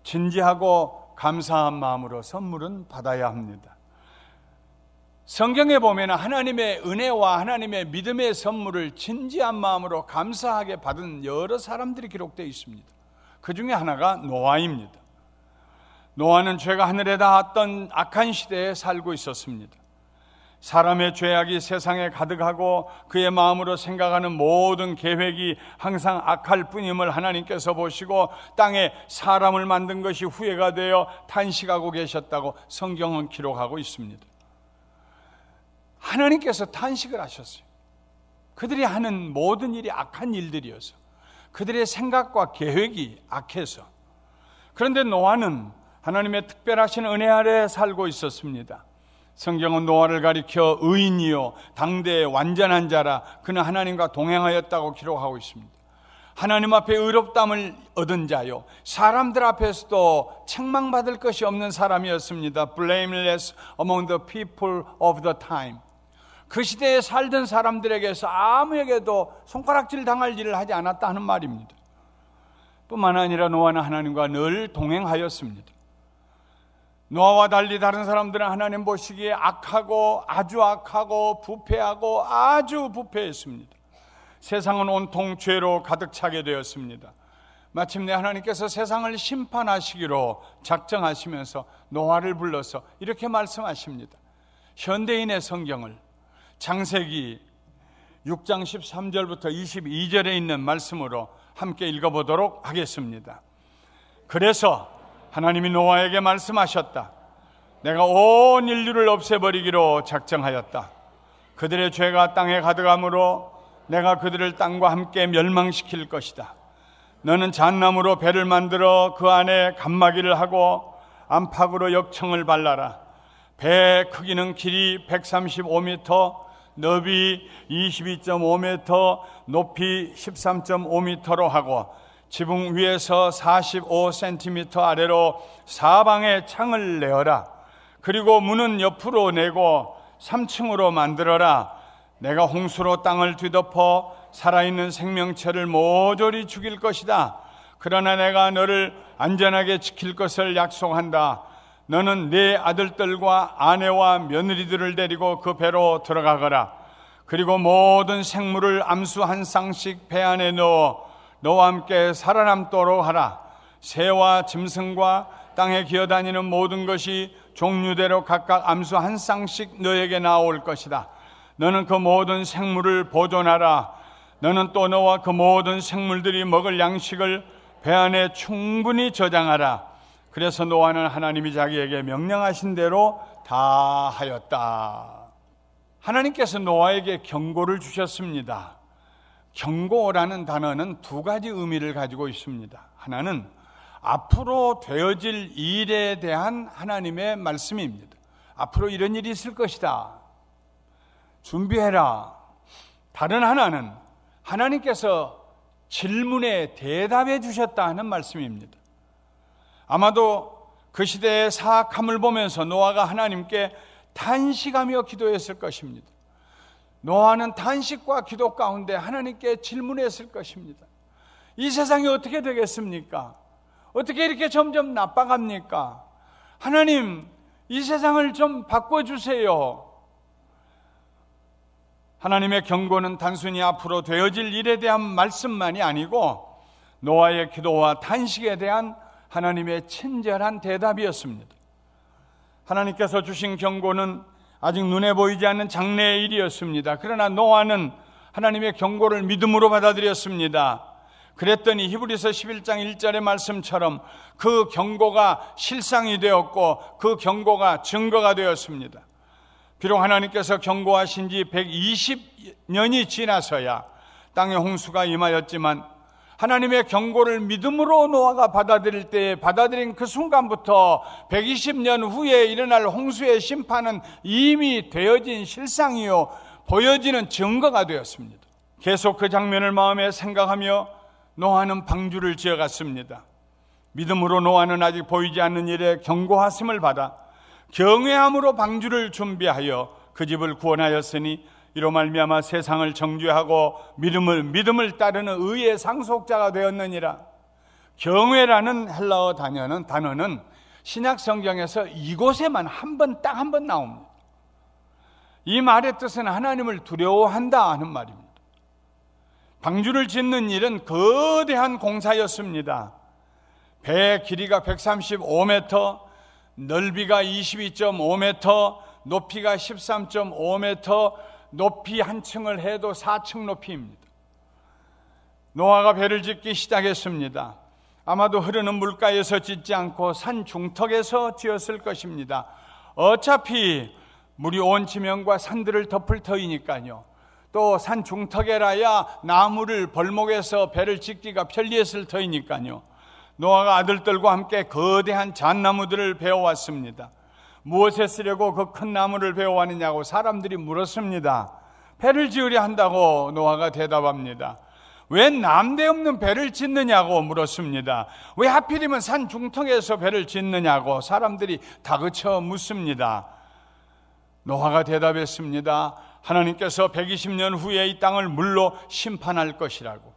진지하고 감사한 마음으로 선물은 받아야 합니다. 성경에 보면 하나님의 은혜와 하나님의 믿음의 선물을 진지한 마음으로 감사하게 받은 여러 사람들이 기록되어 있습니다. 그 중에 하나가 노아입니다. 노아는 죄가 하늘에 닿았던 악한 시대에 살고 있었습니다. 사람의 죄악이 세상에 가득하고 그의 마음으로 생각하는 모든 계획이 항상 악할 뿐임을 하나님께서 보시고 땅에 사람을 만든 것이 후회가 되어 탄식하고 계셨다고 성경은 기록하고 있습니다. 하나님께서 탄식을 하셨어요. 그들이 하는 모든 일이 악한 일들이어서, 그들의 생각과 계획이 악해서. 그런데 노아는 하나님의 특별하신 은혜 아래 살고 있었습니다. 성경은 노아를 가리켜 의인이요 당대의 완전한 자라 그는 하나님과 동행하였다고 기록하고 있습니다. 하나님 앞에 의롭다함을 얻은 자요 사람들 앞에서도 책망받을 것이 없는 사람이었습니다. Blameless among the people of the time. 그 시대에 살던 사람들에게서 아무에게도 손가락질 당할 일을 하지 않았다 하는 말입니다. 뿐만 아니라 노아는 하나님과 늘 동행하였습니다. 노아와 달리 다른 사람들은 하나님 보시기에 악하고 아주 악하고 부패하고 아주 부패했습니다. 세상은 온통 죄로 가득 차게 되었습니다. 마침내 하나님께서 세상을 심판하시기로 작정하시면서 노아를 불러서 이렇게 말씀하십니다. 현대인의 성경을 창세기 6장 13절부터 22절에 있는 말씀으로 함께 읽어보도록 하겠습니다. 그래서 하나님이 노아에게 말씀하셨다. 내가 온 인류를 없애버리기로 작정하였다. 그들의 죄가 땅에 가득하므로 내가 그들을 땅과 함께 멸망시킬 것이다. 너는 잣나무로 배를 만들어 그 안에 칸막이를 하고 안팎으로 역청을 발라라. 배의 크기는 길이 135m, 너비 22.5m, 높이 13.5m로 하고 지붕 위에서 45cm 아래로 사방에 창을 내어라. 그리고 문은 옆으로 내고 3층으로 만들어라. 내가 홍수로 땅을 뒤덮어 살아있는 생명체를 모조리 죽일 것이다. 그러나 내가 너를 안전하게 지킬 것을 약속한다. 너는 네 아들들과 아내와 며느리들을 데리고 그 배로 들어가거라. 그리고 모든 생물을 암수 한 쌍씩 배 안에 넣어 너와 함께 살아남도록 하라. 새와 짐승과 땅에 기어다니는 모든 것이 종류대로 각각 암수 한 쌍씩 너에게 나올 것이다. 너는 그 모든 생물을 보존하라. 너는 또 너와 그 모든 생물들이 먹을 양식을 배 안에 충분히 저장하라. 그래서 노아는 하나님이 자기에게 명령하신 대로 다 하였다. 하나님께서 노아에게 경고를 주셨습니다. 경고라는 단어는 두 가지 의미를 가지고 있습니다. 하나는 앞으로 되어질 일에 대한 하나님의 말씀입니다. 앞으로 이런 일이 있을 것이다. 준비해라. 다른 하나는 하나님께서 질문에 대답해 주셨다 하는 말씀입니다. 아마도 그 시대의 사악함을 보면서 노아가 하나님께 탄식하며 기도했을 것입니다. 노아는 탄식과 기도 가운데 하나님께 질문했을 것입니다. 이 세상이 어떻게 되겠습니까? 어떻게 이렇게 점점 나빠갑니까? 하나님, 이 세상을 좀 바꿔주세요. 하나님의 경고는 단순히 앞으로 되어질 일에 대한 말씀만이 아니고 노아의 기도와 탄식에 대한 하나님의 친절한 대답이었습니다. 하나님께서 주신 경고는 아직 눈에 보이지 않는 장래의 일이었습니다. 그러나 노아는 하나님의 경고를 믿음으로 받아들였습니다. 그랬더니 히브리서 11장 1절의 말씀처럼 그 경고가 실상이 되었고 그 경고가 증거가 되었습니다. 비록 하나님께서 경고하신 지 120년이 지나서야 땅에 홍수가 임하였지만 하나님의 경고를 믿음으로 노아가 받아들일 때 받아들인 그 순간부터 120년 후에 일어날 홍수의 심판은 이미 되어진 실상이요 보여지는 증거가 되었습니다. 계속 그 장면을 마음에 생각하며 노아는 방주를 지어갔습니다. 믿음으로 노아는 아직 보이지 않는 일에 경고하심을 받아 경외함으로 방주를 준비하여 그 집을 구원하였으니 이로 말미암아 세상을 정죄하고 믿음을 따르는 의의 상속자가 되었느니라. 경외라는 헬라어 단어는 신약 성경에서 이곳에만 딱 한 번 나옵니다. 이 말의 뜻은 하나님을 두려워한다 하는 말입니다. 방주를 짓는 일은 거대한 공사였습니다. 배의 길이가 135m, 넓이가 22.5m, 높이가 13.5m, 높이 한 층을 해도 4층 높이입니다. 노아가 배를 짓기 시작했습니다. 아마도 흐르는 물가에서 짓지 않고 산 중턱에서 지었을 것입니다. 어차피 물이 온 지면과 산들을 덮을 터이니까요. 또 산 중턱에라야 나무를 벌목해서 배를 짓기가 편리했을 터이니까요. 노아가 아들들과 함께 거대한 잣나무들을 베어왔습니다. 무엇에 쓰려고 그 큰 나무를 베어왔느냐고 사람들이 물었습니다. 배를 지으려 한다고 노아가 대답합니다. 왜 남대없는 배를 짓느냐고 물었습니다. 왜 하필이면 산 중턱에서 배를 짓느냐고 사람들이 다그쳐 묻습니다. 노아가 대답했습니다. 하나님께서 120년 후에 이 땅을 물로 심판할 것이라고.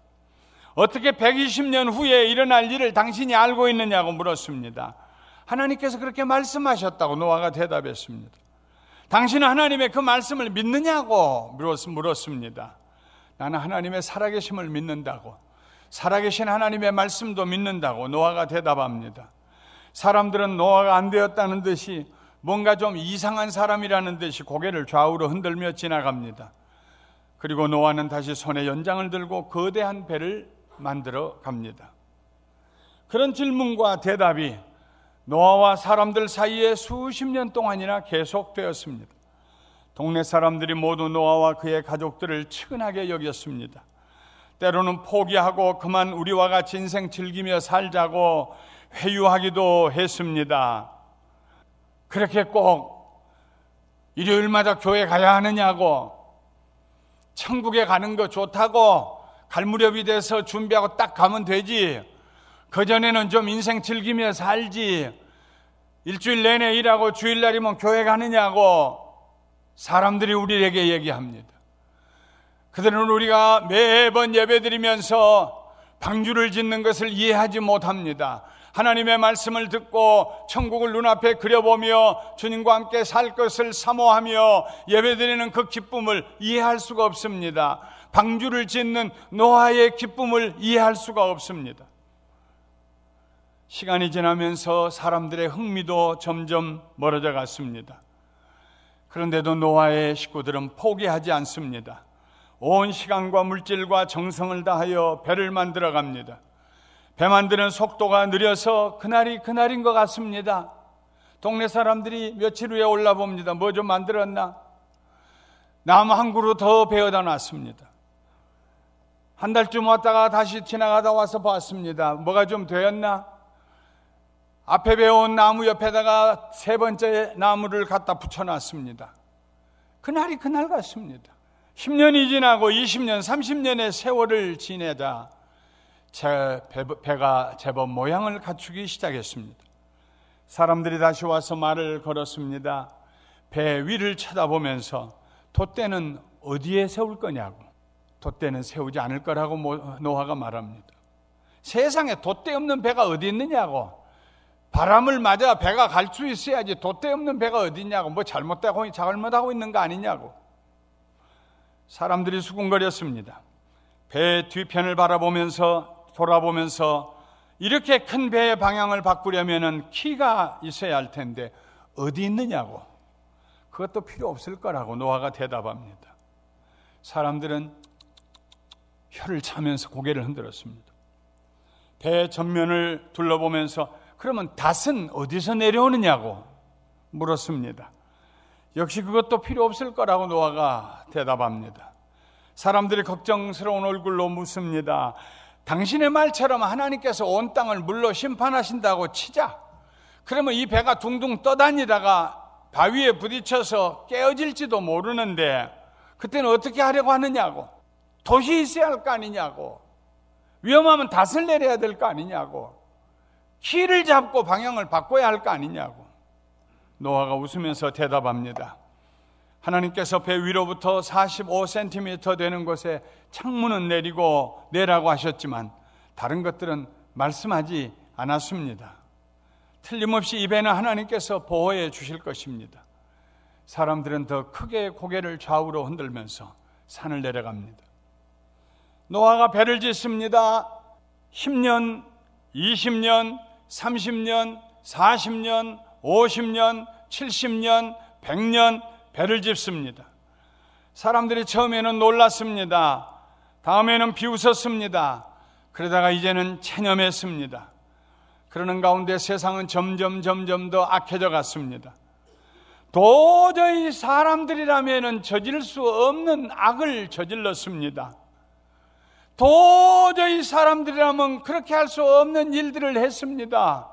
어떻게 120년 후에 일어날 일을 당신이 알고 있느냐고 물었습니다. 하나님께서 그렇게 말씀하셨다고 노아가 대답했습니다. 당신은 하나님의 그 말씀을 믿느냐고 물었습니다. 나는 하나님의 살아계심을 믿는다고, 살아계신 하나님의 말씀도 믿는다고 노아가 대답합니다. 사람들은 노아가 안 되었다는 듯이 뭔가 좀 이상한 사람이라는 듯이 고개를 좌우로 흔들며 지나갑니다. 그리고 노아는 다시 손에 연장을 들고 거대한 배를 만들어 갑니다. 그런 질문과 대답이 노아와 사람들 사이에 수십 년 동안이나 계속되었습니다. 동네 사람들이 모두 노아와 그의 가족들을 측은하게 여겼습니다. 때로는 포기하고 그만 우리와 같이 인생 즐기며 살자고 회유하기도 했습니다. 그렇게 꼭 일요일마다 교회 가야 하느냐고, 천국에 가는 거 좋다고 갈 무렵이 돼서 준비하고 딱 가면 되지, 그전에는 좀 인생 즐기며 살지, 일주일 내내 일하고 주일날이면 교회 가느냐고 사람들이 우리에게 얘기합니다. 그들은 우리가 매번 예배드리면서 방주를 짓는 것을 이해하지 못합니다. 하나님의 말씀을 듣고 천국을 눈앞에 그려보며 주님과 함께 살 것을 사모하며 예배드리는 그 기쁨을 이해할 수가 없습니다. 방주를 짓는 노아의 기쁨을 이해할 수가 없습니다. 시간이 지나면서 사람들의 흥미도 점점 멀어져 갔습니다. 그런데도 노아의 식구들은 포기하지 않습니다. 온 시간과 물질과 정성을 다하여 배를 만들어 갑니다. 배 만드는 속도가 느려서 그날이 그날인 것 같습니다. 동네 사람들이 며칠 후에 올라봅니다. 뭐 좀 만들었나? 나무 한 그루 더 베어다 놨습니다. 한 달쯤 왔다가 다시 지나가다 와서 봤습니다. 뭐가 좀 되었나? 앞에 베어온 나무 옆에다가 세 번째 나무를 갖다 붙여놨습니다. 그날이 그날 같습니다. 10년이 지나고 20년, 30년의 세월을 지내다 배가 제법 모양을 갖추기 시작했습니다. 사람들이 다시 와서 말을 걸었습니다. 배 위를 쳐다보면서 돛대는 어디에 세울 거냐고. 돛대는 세우지 않을 거라고 노아가 말합니다. 세상에 돛대 없는 배가 어디 있느냐고. 바람을 맞아 배가 갈 수 있어야지 돛대 없는 배가 어디 있냐고. 뭐 잘못하고 있는 거 아니냐고. 사람들이 수군거렸습니다. 배 뒤편을 돌아보면서 이렇게 큰 배의 방향을 바꾸려면 키가 있어야 할 텐데 어디 있느냐고. 그것도 필요 없을 거라고 노아가 대답합니다. 사람들은 혀를 차면서 고개를 흔들었습니다. 배 전면을 둘러보면서 그러면 닷은 어디서 내려오느냐고 물었습니다. 역시 그것도 필요 없을 거라고 노아가 대답합니다. 사람들이 걱정스러운 얼굴로 묻습니다. 당신의 말처럼 하나님께서 온 땅을 물로 심판하신다고 치자. 그러면 이 배가 둥둥 떠다니다가 바위에 부딪혀서 깨어질지도 모르는데 그때는 어떻게 하려고 하느냐고. 돛이 있어야 할 거 아니냐고. 위험하면 닷을 내려야 될 거 아니냐고. 키를 잡고 방향을 바꿔야 할 거 아니냐고. 노아가 웃으면서 대답합니다. 하나님께서 배 위로부터 45cm 되는 곳에 창문은 내라고 하셨지만 다른 것들은 말씀하지 않았습니다. 틀림없이 이 배는 하나님께서 보호해 주실 것입니다. 사람들은 더 크게 고개를 좌우로 흔들면서 산을 내려갑니다. 노아가 배를 짓습니다. 10년, 20년, 30년, 40년, 50년, 70년, 100년 배를 짓습니다. 사람들이 처음에는 놀랐습니다. 다음에는 비웃었습니다. 그러다가 이제는 체념했습니다. 그러는 가운데 세상은 점점 더 악해져 갔습니다. 도저히 사람들이라면 저질 수 없는 악을 저질렀습니다. 도저히 사람들이라면 그렇게 할 수 없는 일들을 했습니다.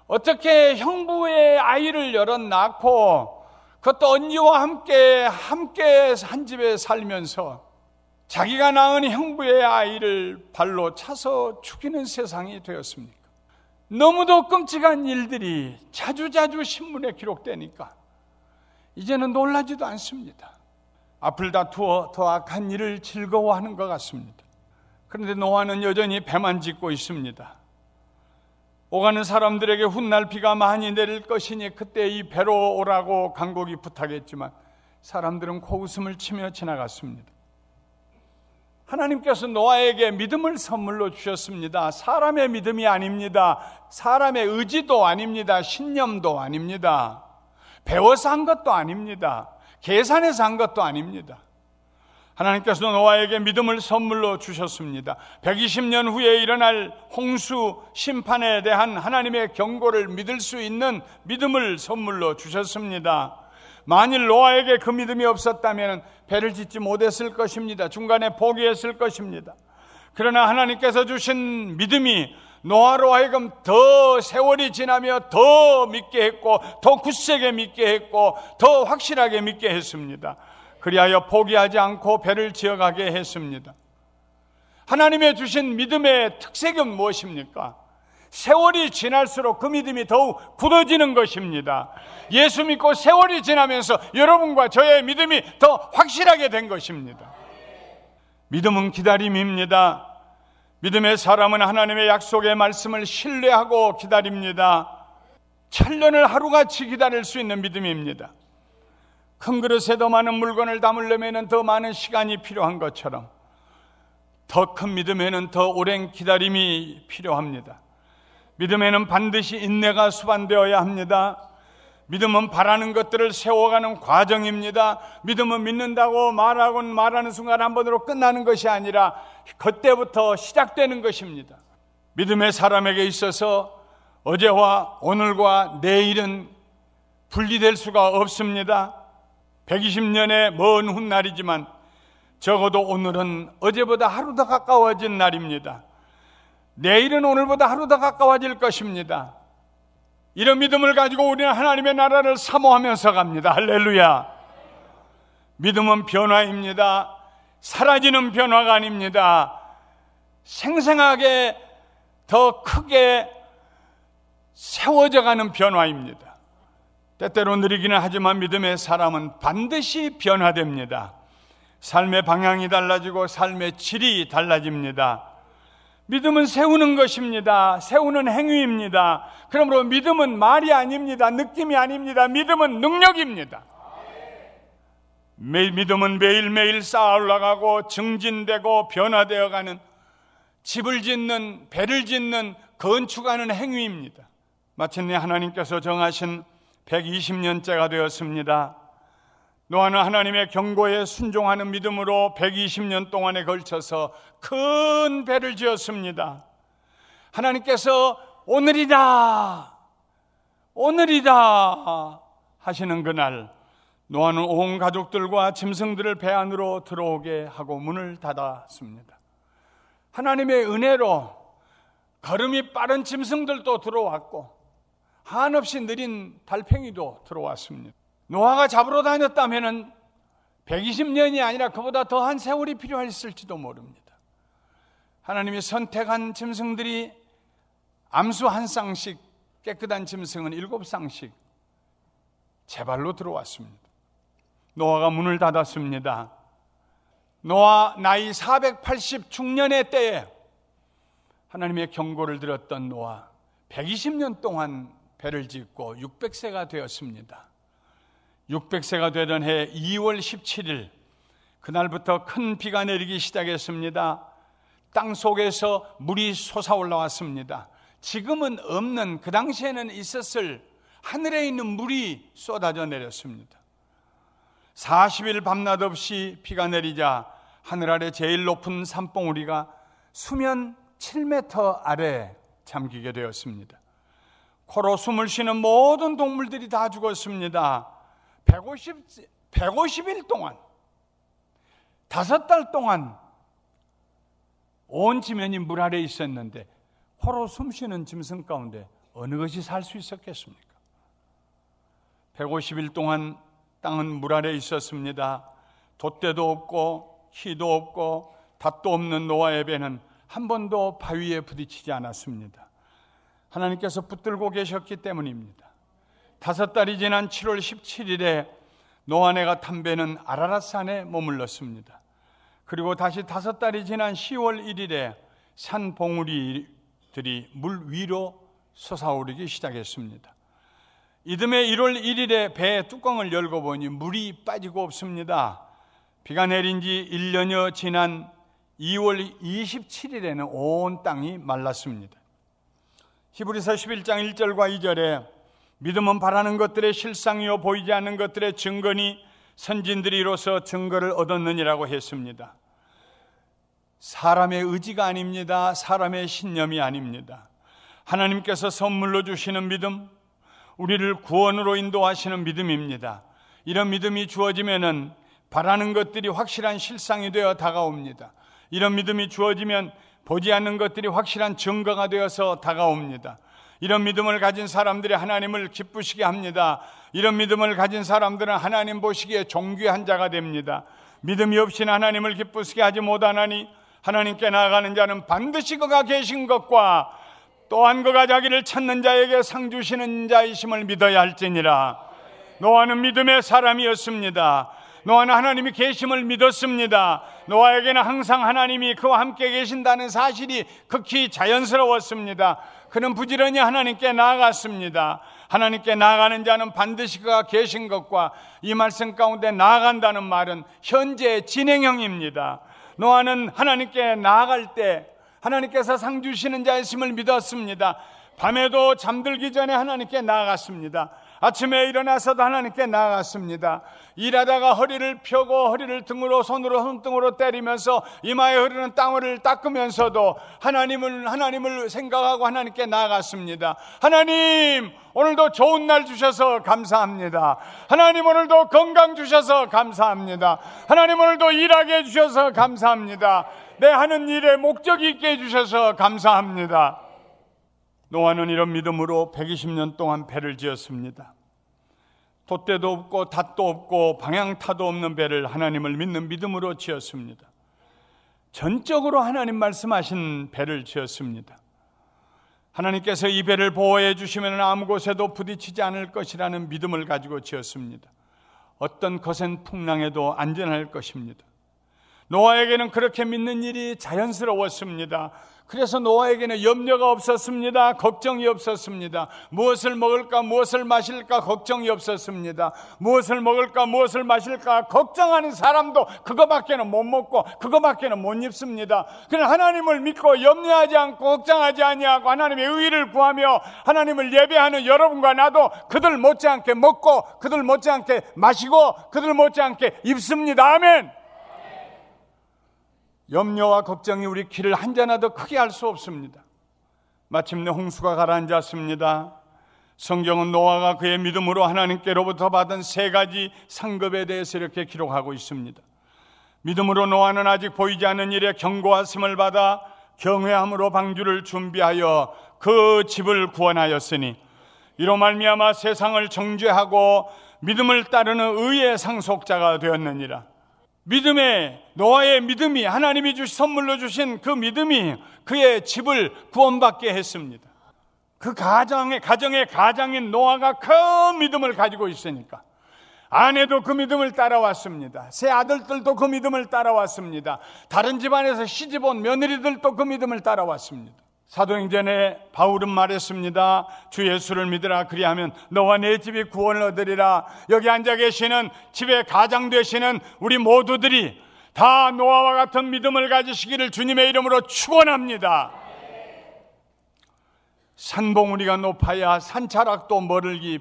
어떻게 형부의 아이를 여럿 낳고 그것도 언니와 함께 한 집에 살면서 자기가 낳은 형부의 아이를 발로 차서 죽이는 세상이 되었습니까? 너무도 끔찍한 일들이 자주자주 신문에 기록되니까 이제는 놀라지도 않습니다. 앞을 다투어 더 악한 일을 즐거워하는 것 같습니다. 그런데 노아는 여전히 배만 짓고 있습니다. 오가는 사람들에게 훗날 비가 많이 내릴 것이니 그때 이 배로 오라고 간곡히 부탁했지만 사람들은 코웃음을 치며 지나갔습니다. 하나님께서 노아에게 믿음을 선물로 주셨습니다. 사람의 믿음이 아닙니다. 사람의 의지도 아닙니다. 신념도 아닙니다. 배워서 한 것도 아닙니다. 계산해서 한 것도 아닙니다. 하나님께서 노아에게 믿음을 선물로 주셨습니다. 120년 후에 일어날 홍수 심판에 대한 하나님의 경고를 믿을 수 있는 믿음을 선물로 주셨습니다. 만일 노아에게 그 믿음이 없었다면 배를 짓지 못했을 것입니다. 중간에 포기했을 것입니다. 그러나 하나님께서 주신 믿음이 노아로 하여금 더 세월이 지나며 더 믿게 했고 더 굳세게 믿게 했고 더 확실하게 믿게 했습니다. 그리하여 포기하지 않고 배를 지어가게 했습니다. 하나님의 주신 믿음의 특색은 무엇입니까? 세월이 지날수록 그 믿음이 더욱 굳어지는 것입니다. 예수 믿고 세월이 지나면서 여러분과 저의 믿음이 더 확실하게 된 것입니다. 믿음은 기다림입니다. 믿음의 사람은 하나님의 약속의 말씀을 신뢰하고 기다립니다. 천년을 하루같이 기다릴 수 있는 믿음입니다. 큰 그릇에 더 많은 물건을 담으려면 더 많은 시간이 필요한 것처럼 더 큰 믿음에는 더 오랜 기다림이 필요합니다. 믿음에는 반드시 인내가 수반되어야 합니다. 믿음은 바라는 것들을 세워가는 과정입니다. 믿음은 믿는다고 말하는 순간 한 번으로 끝나는 것이 아니라 그때부터 시작되는 것입니다. 믿음의 사람에게 있어서 어제와 오늘과 내일은 분리될 수가 없습니다. 120년의 먼 훗날이지만 적어도 오늘은 어제보다 하루 더 가까워진 날입니다. 내일은 오늘보다 하루 더 가까워질 것입니다. 이런 믿음을 가지고 우리는 하나님의 나라를 사모하면서 갑니다. 할렐루야. 믿음은 변화입니다. 사라지는 변화가 아닙니다. 생생하게 더 크게 세워져 가는 변화입니다. 때때로 느리기는 하지만 믿음의 사람은 반드시 변화됩니다. 삶의 방향이 달라지고 삶의 질이 달라집니다. 믿음은 세우는 것입니다. 세우는 행위입니다. 그러므로 믿음은 말이 아닙니다. 느낌이 아닙니다. 믿음은 능력입니다. 믿음은 매일매일 쌓아 올라가고 증진되고 변화되어가는 집을 짓는, 배를 짓는, 건축하는 행위입니다. 마침내 하나님께서 정하신 120년째가 되었습니다. 노아는 하나님의 경고에 순종하는 믿음으로 120년 동안에 걸쳐서 큰 배를 지었습니다. 하나님께서 오늘이다 하시는 그날, 노아는 온 가족들과 짐승들을 배 안으로 들어오게 하고 문을 닫았습니다. 하나님의 은혜로 걸음이 빠른 짐승들도 들어왔고 한없이 느린 달팽이도 들어왔습니다. 노아가 잡으러 다녔다면 120년이 아니라 그보다 더한 세월이 필요했을지도 모릅니다. 하나님이 선택한 짐승들이 암수 한 쌍씩, 깨끗한 짐승은 7쌍씩 제발로 들어왔습니다. 노아가 문을 닫았습니다. 노아 나이 480 중년의 때에 하나님의 경고를 들었던 노아, 120년 동안 배를 짓고 600세가 되었습니다. 600세가 되던 해 2월 17일, 그날부터 큰 비가 내리기 시작했습니다. 땅 속에서 물이 솟아올라왔습니다. 지금은 없는, 그 당시에는 있었을 하늘에 있는 물이 쏟아져 내렸습니다. 40일 밤낮 없이 비가 내리자 하늘 아래 제일 높은 산봉우리가 수면 7m 아래에 잠기게 되었습니다. 코로 숨을 쉬는 모든 동물들이 다 죽었습니다. 150일 동안, 5달 동안 온 지면이 물 아래에 있었는데 코로 숨쉬는 짐승 가운데 어느 것이 살 수 있었겠습니까? 150일 동안 땅은 물 아래에 있었습니다. 돛대도 없고 희도 없고 닷도 없는 노아의 배는 한 번도 바위에 부딪히지 않았습니다. 하나님께서 붙들고 계셨기 때문입니다. 5달이 지난 7월 17일에 노아네가 탄 배는 아라랏산에 머물렀습니다. 그리고 다시 5달이 지난 10월 1일에 산 봉우리들이 물 위로 솟아오르기 시작했습니다. 이듬해 1월 1일에 배의 뚜껑을 열고 보니 물이 빠지고 없습니다. 비가 내린 지 1년여 지난 2월 27일에는 온 땅이 말랐습니다. 히브리서 11장 1절과 2절에 믿음은 바라는 것들의 실상이요 보이지 않는 것들의 증거니 선진들이 이로써 증거를 얻었느니라고 했습니다. 사람의 의지가 아닙니다. 사람의 신념이 아닙니다. 하나님께서 선물로 주시는 믿음, 우리를 구원으로 인도하시는 믿음입니다. 이런 믿음이 주어지면은 바라는 것들이 확실한 실상이 되어 다가옵니다. 이런 믿음이 주어지면 보지 않는 것들이 확실한 증거가 되어서 다가옵니다. 이런 믿음을 가진 사람들이 하나님을 기쁘시게 합니다. 이런 믿음을 가진 사람들은 하나님 보시기에 존귀한 자가 됩니다. 믿음이 없이는 하나님을 기쁘시게 하지 못하나니 하나님께 나아가는 자는 반드시 그가 계신 것과 또한 그가 자기를 찾는 자에게 상 주시는 자이심을 믿어야 할지니라. 노아는 믿음의 사람이었습니다. 노아는 하나님이 계심을 믿었습니다. 노아에게는 항상 하나님이 그와 함께 계신다는 사실이 극히 자연스러웠습니다. 그는 부지런히 하나님께 나아갔습니다. 하나님께 나아가는 자는 반드시 그가 계신 것과, 이 말씀 가운데 나아간다는 말은 현재 진행형입니다. 노아는 하나님께 나아갈 때 하나님께서 상 주시는 자이심을 믿었습니다. 밤에도 잠들기 전에 하나님께 나아갔습니다. 아침에 일어나서도 하나님께 나아갔습니다. 일하다가 허리를 펴고 허리를 등으로 손으로 손등으로 때리면서 이마에 흐르는 땀을 닦으면서도 하나님을 생각하고 하나님께 나아갔습니다. 하나님, 오늘도 좋은 날 주셔서 감사합니다. 하나님, 오늘도 건강 주셔서 감사합니다. 하나님, 오늘도 일하게 해주셔서 감사합니다. 내 하는 일에 목적이 있게 해주셔서 감사합니다. 노아는 이런 믿음으로 120년 동안 배를 지었습니다. 돛대도 없고 닷도 없고 방향타도 없는 배를 하나님을 믿는 믿음으로 지었습니다. 전적으로 하나님 말씀하신 배를 지었습니다. 하나님께서 이 배를 보호해 주시면 아무 곳에도 부딪히지 않을 것이라는 믿음을 가지고 지었습니다. 어떤 거센 풍랑에도 안전할 것입니다. 노아에게는 그렇게 믿는 일이 자연스러웠습니다. 그래서 노아에게는 염려가 없었습니다. 걱정이 없었습니다. 무엇을 먹을까, 무엇을 마실까 걱정이 없었습니다. 무엇을 먹을까, 무엇을 마실까 걱정하는 사람도 그거밖에는 못 먹고 그거밖에는 못 입습니다. 그냥 하나님을 믿고 염려하지 않고 걱정하지 아니하고 하나님의 의의를 구하며 하나님을 예배하는 여러분과 나도 그들 못지않게 먹고 그들 못지않게 마시고 그들 못지않게 입습니다. 아멘. 염려와 걱정이 우리 길을 한자나도 크게 할 수 없습니다. 마침내 홍수가 가라앉았습니다. 성경은 노아가 그의 믿음으로 하나님께로부터 받은 3가지 상급에 대해서 이렇게 기록하고 있습니다. 믿음으로 노아는 아직 보이지 않는 일에 경고하심을 받아 경외함으로 방주를 준비하여 그 집을 구원하였으니 이로 말미암아 세상을 정죄하고 믿음을 따르는 의의 상속자가 되었느니라. 노아의 믿음이, 하나님이 선물로 주신 그 믿음이 그의 집을 구원받게 했습니다. 그 가정인 노아가 큰 믿음을 가지고 있으니까 아내도 그 믿음을 따라왔습니다. 새 아들들도 그 믿음을 따라왔습니다. 다른 집안에서 시집온 며느리들도 그 믿음을 따라왔습니다. 사도행전에 바울은 말했습니다. 주 예수를 믿으라, 그리하면 너와 내 집이 구원을 얻으리라. 여기 앉아 계시는 집의 가장 되시는 우리 모두들이 다 노아와 같은 믿음을 가지시기를 주님의 이름으로 축원합니다. 산봉우리가 높아야 산자락도 멀리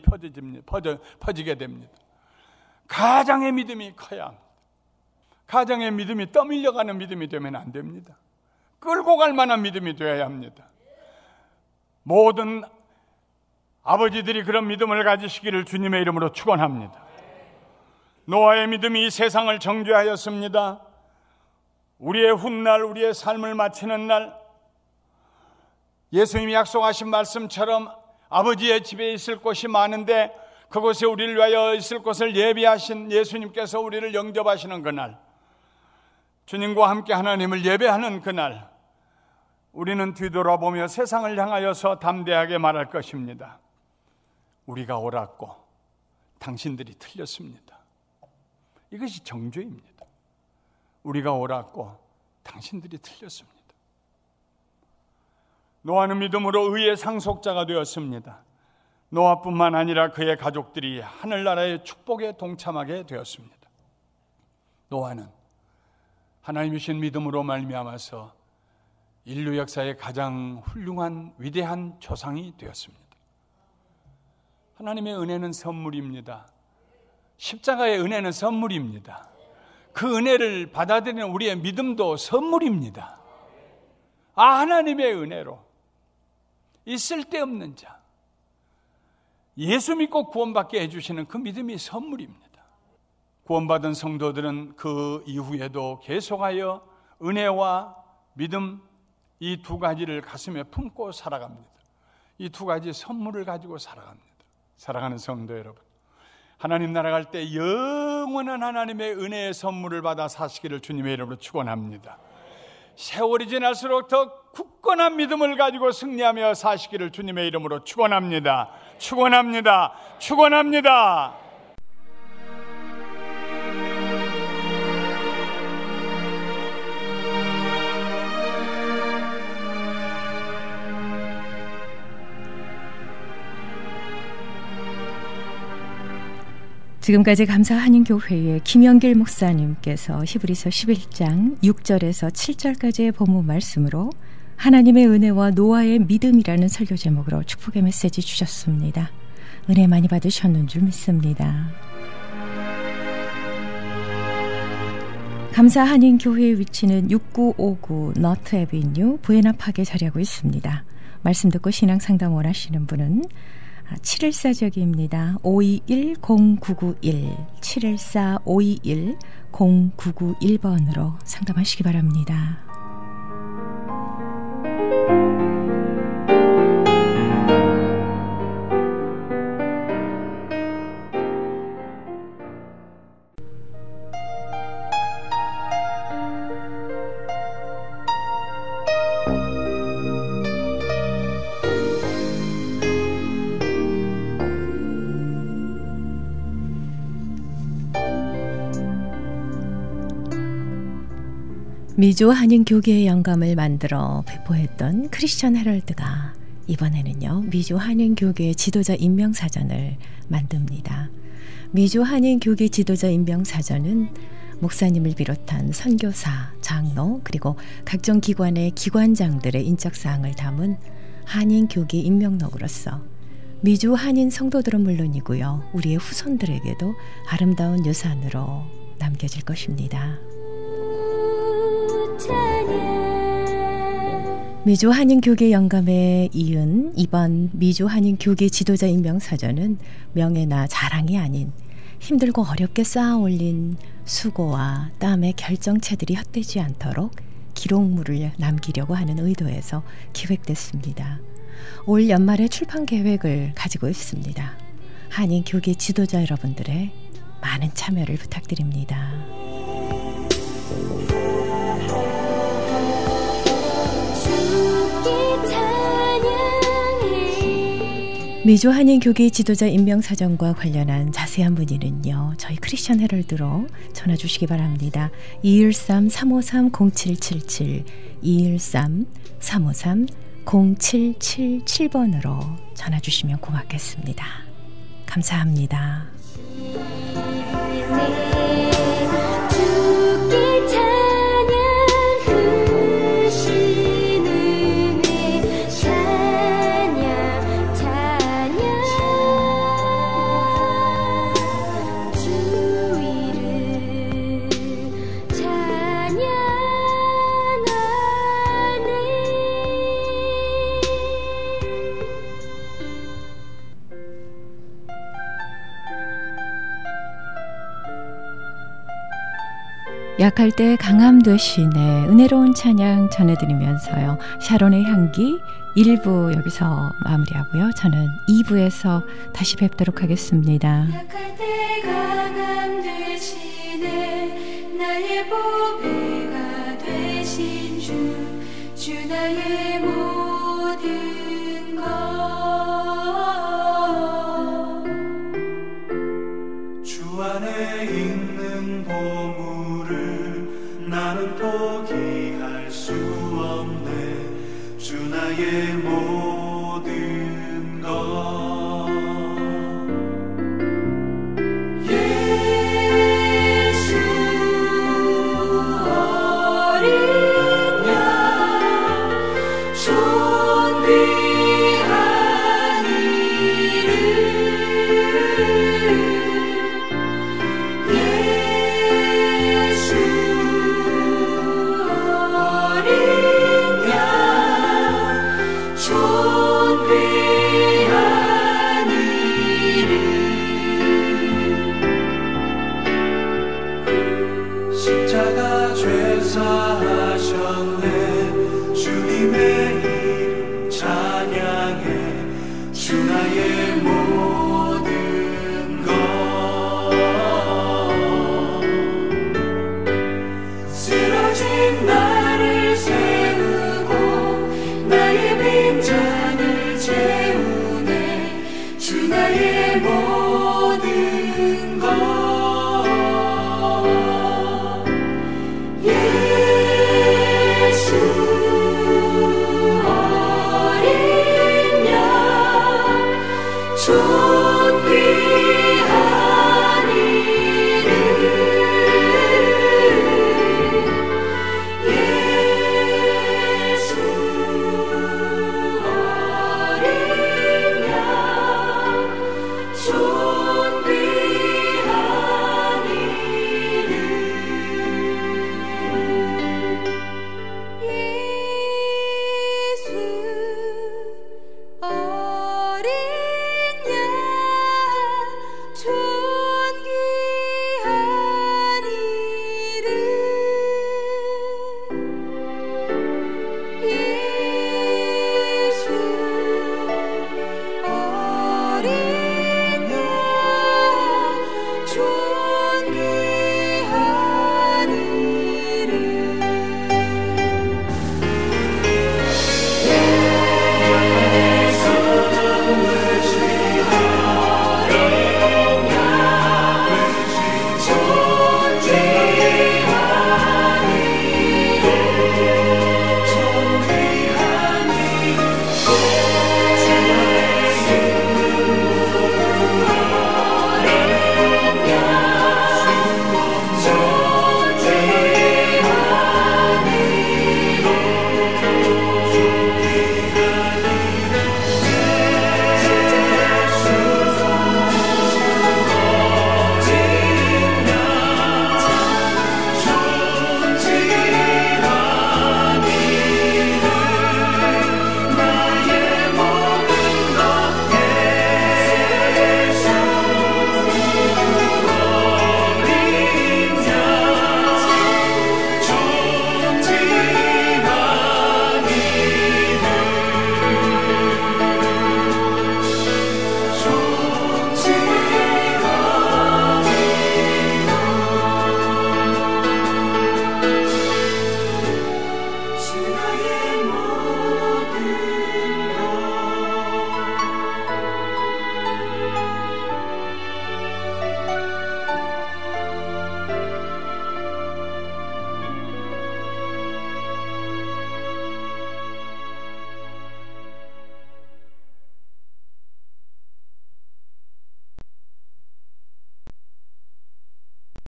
퍼지게 됩니다. 가장의 믿음이 커야 합니다. 가정의 믿음이 떠밀려가는 믿음이 되면 안 됩니다. 끌고 갈 만한 믿음이 되어야 합니다. 모든 아버지들이 그런 믿음을 가지시기를 주님의 이름으로 축원합니다. 노아의 믿음이 이 세상을 정죄하였습니다. 우리의 훗날, 우리의 삶을 마치는 날, 예수님이 약속하신 말씀처럼 아버지의 집에 있을 곳이 많은데 그곳에 우리를 위하여 있을 곳을 예비하신 예수님께서 우리를 영접하시는 그날, 주님과 함께 하나님을 예배하는 그날, 우리는 뒤돌아보며 세상을 향하여서 담대하게 말할 것입니다. 우리가 옳았고 당신들이 틀렸습니다. 이것이 정죄입니다. 우리가 옳았고 당신들이 틀렸습니다. 노아는 믿음으로 의의 상속자가 되었습니다. 노아뿐만 아니라 그의 가족들이 하늘나라의 축복에 동참하게 되었습니다. 노아는 하나님이 주신 믿음으로 말미암아서 인류 역사의 가장 훌륭한 위대한 조상이 되었습니다. 하나님의 은혜는 선물입니다. 십자가의 은혜는 선물입니다. 그 은혜를 받아들이는 우리의 믿음도 선물입니다. 하나님의 은혜로 이 쓸데없는 자, 예수 믿고 구원받게 해주시는 그 믿음이 선물입니다. 구원받은 성도들은 그 이후에도 계속하여 은혜와 믿음, 이 2가지를 가슴에 품고 살아갑니다. 이 2가지 선물을 가지고 살아갑니다. 사랑하는 성도 여러분, 하나님 나라 갈 때 영원한 하나님의 은혜의 선물을 받아 사시기를 주님의 이름으로 축원합니다. 세월이 지날수록 더 굳건한 믿음을 가지고 승리하며 사시기를 주님의 이름으로 축원합니다. 축원합니다. 축원합니다. 지금까지 감사한인교회의 김영길 목사님께서 히브리서 11장 6절에서 7절까지의 본문 말씀으로 하나님의 은혜와 노아의 믿음이라는 설교 제목으로 축복의 메시지 주셨습니다. 은혜 많이 받으셨는 줄 믿습니다. 감사한인교회의 위치는 6959 너트 애비뉴 부에나파크에 자리하고 있습니다. 말씀 듣고 신앙상담 원하시는 분은 714적입니다. 521-0991 714-521-0991번으로 상담하시기 바랍니다. 미조 한인 교계의 영감을 만들어 배포했던 크리스천 헤럴드가 이번에는요 미조 한인 교계 지도자 임명 사전을 만듭니다. 미조 한인 교계 지도자 임명 사전은 목사님을 비롯한 선교사, 장로 그리고 각종 기관의 기관장들의 인적사항을 담은 한인 교계 임명록으로서 미조 한인 성도들은 물론이고요 우리의 후손들에게도 아름다운 유산으로 남겨질 것입니다. 미조 한인 교계 영감에 이은 이번 미조 한인 교계 지도자 임명 사전은 명예나 자랑이 아닌 힘들고 어렵게 쌓아 올린 수고와 땀의 결정체들이 헛되지 않도록 기록물을 남기려고 하는 의도에서 기획됐습니다. 올 연말에 출판 계획을 가지고 있습니다. 한인 교계 지도자 여러분들의 많은 참여를 부탁드립니다. 미조 한인 교계 지도자 임명 사정과 관련한 자세한 문의는요 저희 크리스천 헤럴드로 전화 주시기 바랍니다. 213-353-0777 213-353-0777번으로 전화 주시면 고맙겠습니다. 감사합니다. 약할 때 강함 되시네 은혜로운 찬양 전해드리면서요. 샤론의 향기 1부 여기서 마무리하고요. 저는 2부에서 다시 뵙도록 하겠습니다. 약할 때 강함 되시네 나의 보배가 되신 주 나의 모든 것 주 안에 있는 보물을 나는 포기할 수 없네 주 나의 모든